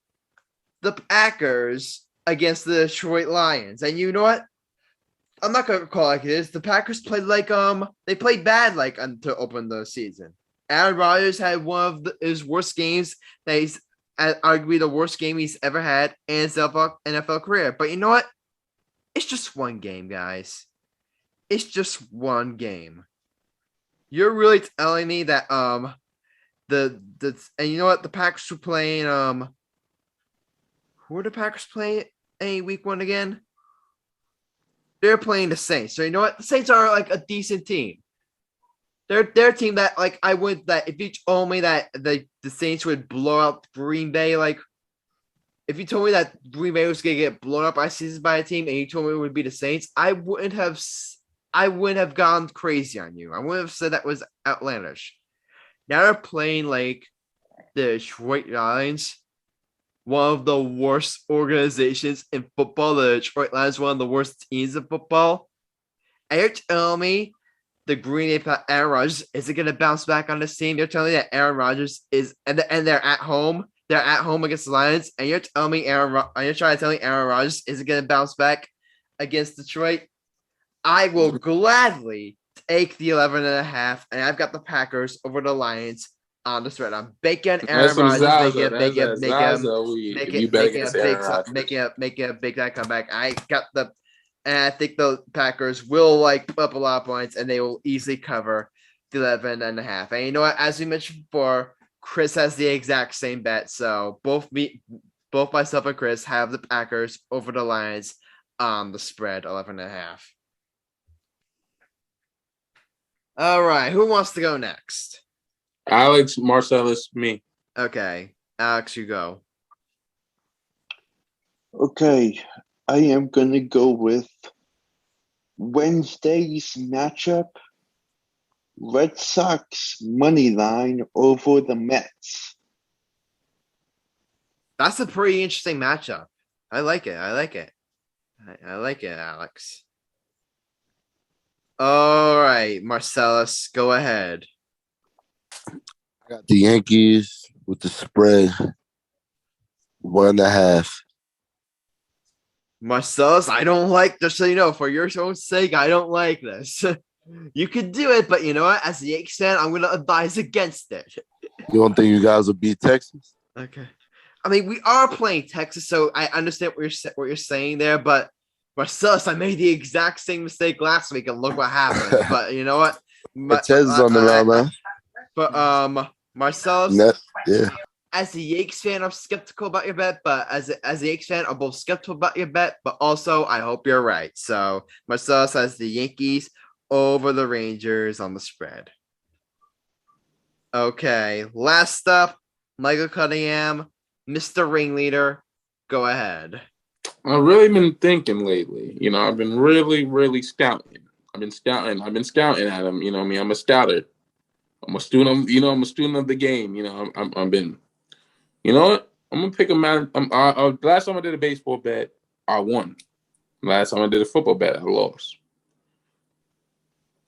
Packers against the Detroit Lions. And you know what? I'm not gonna call it like this. The Packers played like they played bad like to open the season. Aaron Rodgers had one of his worst games that he's arguably the worst game he's ever had in his NFL career. But you know what? It's just one game, guys. It's just one game. You're really telling me that and you know what? The Packers were playing who are the Packers playing in week 1 again? They're playing the Saints. So you know what? The Saints are like a decent team. They're a team that like I would that if you told me that the Saints would blow out Green Bay, like if you told me that Green Bay was gonna get blown up by season by a team and you told me it would be the Saints, I wouldn't have gone crazy on you. I wouldn't have said that was outlandish. Now they're playing like the Detroit Lions, one of the worst organizations in football. The Detroit Lions, one of the worst teams in football. And you're telling me the Green Bay Aaron Rodgers isn't going to bounce back on this team? You're telling me that Aaron Rodgers is, and they're at home. They're at home against the Lions, and you're telling me you're trying to tell me Aaron Rodgers isn't going to bounce back against Detroit? I will gladly take the 11.5, and I've got the Packers over the Lions on the spread. I'm baking Aaron Rodgers making a big time comeback. And I think the Packers will like put up a lot of points, and they will easily cover the 11.5. And you know what? As we mentioned before, Chris has the exact same bet, so both myself and Chris have the Packers over the Lions on the spread 11.5. All right, who wants to go next? Alex, Marcellus, me. Okay, Alex, you go. Okay, I am going to go with Wednesday's matchup, Red Sox Moneyline over the Mets. That's a pretty interesting matchup. I like it. I like it, Alex. All right, Marcellus, go ahead. I got the Yankees with the spread 1.5. Marcellus, I don't like, just so you know, for your own sake, I don't like this. You could do it, but you know what? As a Yankees fan, I'm going to advise against it. You don't think you guys will beat Texas? Okay. I mean, we are playing Texas, so I understand what you're saying there, but Marcellus, I made the exact same mistake last week, and look what happened. But you know what? Texas on the round, man. But Marcellus, yeah. As a Yankees fan, I'm skeptical about your bet, but as a Yankees fan, I'm both skeptical about your bet, but also I hope you're right. So Marcellus has the Yankees over the Rangers on the spread. Okay, last up, Michael Cunningham, Mr. Ringleader, go ahead. I've really been thinking lately. You know, I've been really scouting. I've been scouting at him. You know what I mean? I'm a scouter. I'm a student. I'm a student of the game. You know, I've been. You know what? I'm gonna pick a man. Last time I did a baseball bet, I won. Last time I did a football bet, I lost.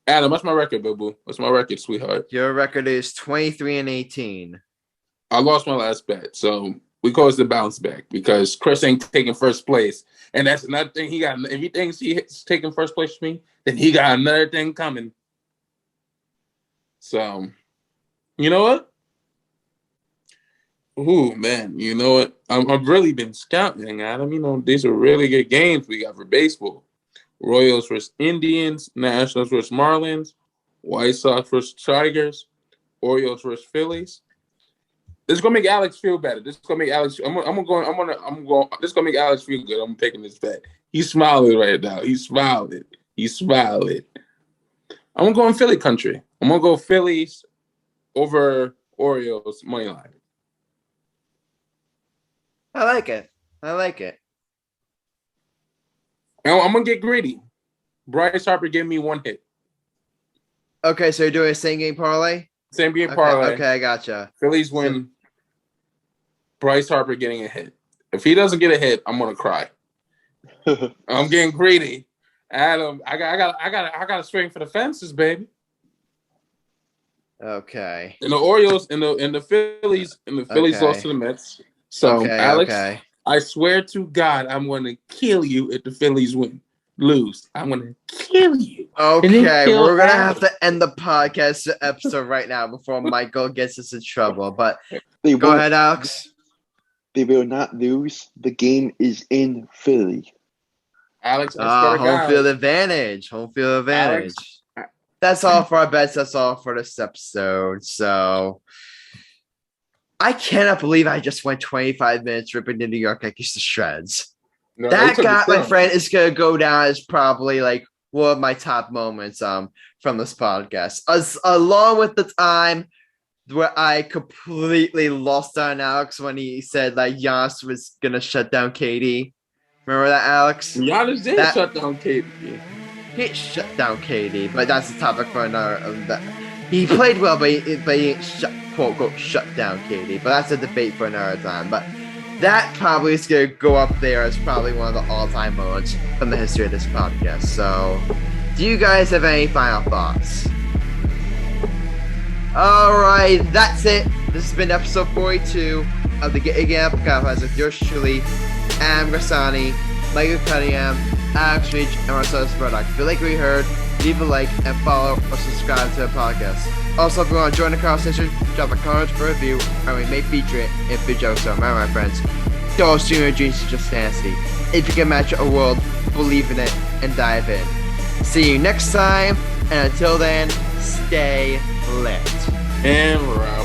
Adam, what's my record, boo? What's my record, sweetheart? Your record is 23-18. I lost my last bet, so we call it the bounce back because Chris ain't taking first place, and that's another thing he got. If he thinks he's taking first place for me, then he got another thing coming. So, you know what? Ooh, man, you know what? I've really been scouting, Adam. You know, these are really good games we got for baseball. Royals versus Indians, Nationals versus Marlins, White Sox versus Tigers, Orioles versus Phillies. This is gonna make Alex feel better. This is gonna make Alex. This is gonna make Alex feel good. I'm taking this bet. He's smiling right now. He's smiling. I'm gonna go in Philly country. I'm gonna go Phillies over Orioles money line. I like it. I like it. Now I'm gonna get greedy. Bryce Harper gave me 1 hit. Okay, so you're doing a same game parlay? Same game parlay. Okay, I gotcha. Phillies win. Bryce Harper getting a hit. If he doesn't get a hit, I'm gonna cry. I'm getting greedy. Adam, I got to swing for the fences, baby. Okay. And the Orioles and the Phillies lost to the Mets. So Alex, I swear to God, I'm gonna kill you if the Phillies lose. I'm gonna kill you. Okay, we're gonna have to end the podcast episode right now before Michael gets us in trouble. But go ahead, Alex. They will not lose. The game is in Philly. Alex, home field advantage. Home field advantage. Alex, that's all for our bets. That's all for this episode. So I cannot believe I just went 25 minutes ripping the New York Yankees to shreds. No, that guy, my friend, is gonna go down as probably like one of my top moments from this podcast. Along with the time where I completely lost on Alex when he said like Giannis was gonna shut down KD. Remember that, Alex? Giannis did shut down KD. He shut down KD, but that's a topic for another. He played well, but he didn't quote unquote shut down KD. But that's a debate for another time. But that probably is gonna go up there as probably one of the all-time moments from the history of this podcast. So, do you guys have any final thoughts? All right, that's it. This has been episode 42 of the Get Again podcast with yours truly, Adam Grassani, Michael Cunningham, Alex Reach, and Marcellus Murdoch. If you like what you heard, leave a like and follow or subscribe to the podcast. Also, if you want to join the conversation, drop a comment for a review, and we may feature it in future episodes. Remember, my friends, don't assume your dreams are just fantasy. If you can match a world, believe in it and dive in. See you next time, and until then, stay lit. And we're out.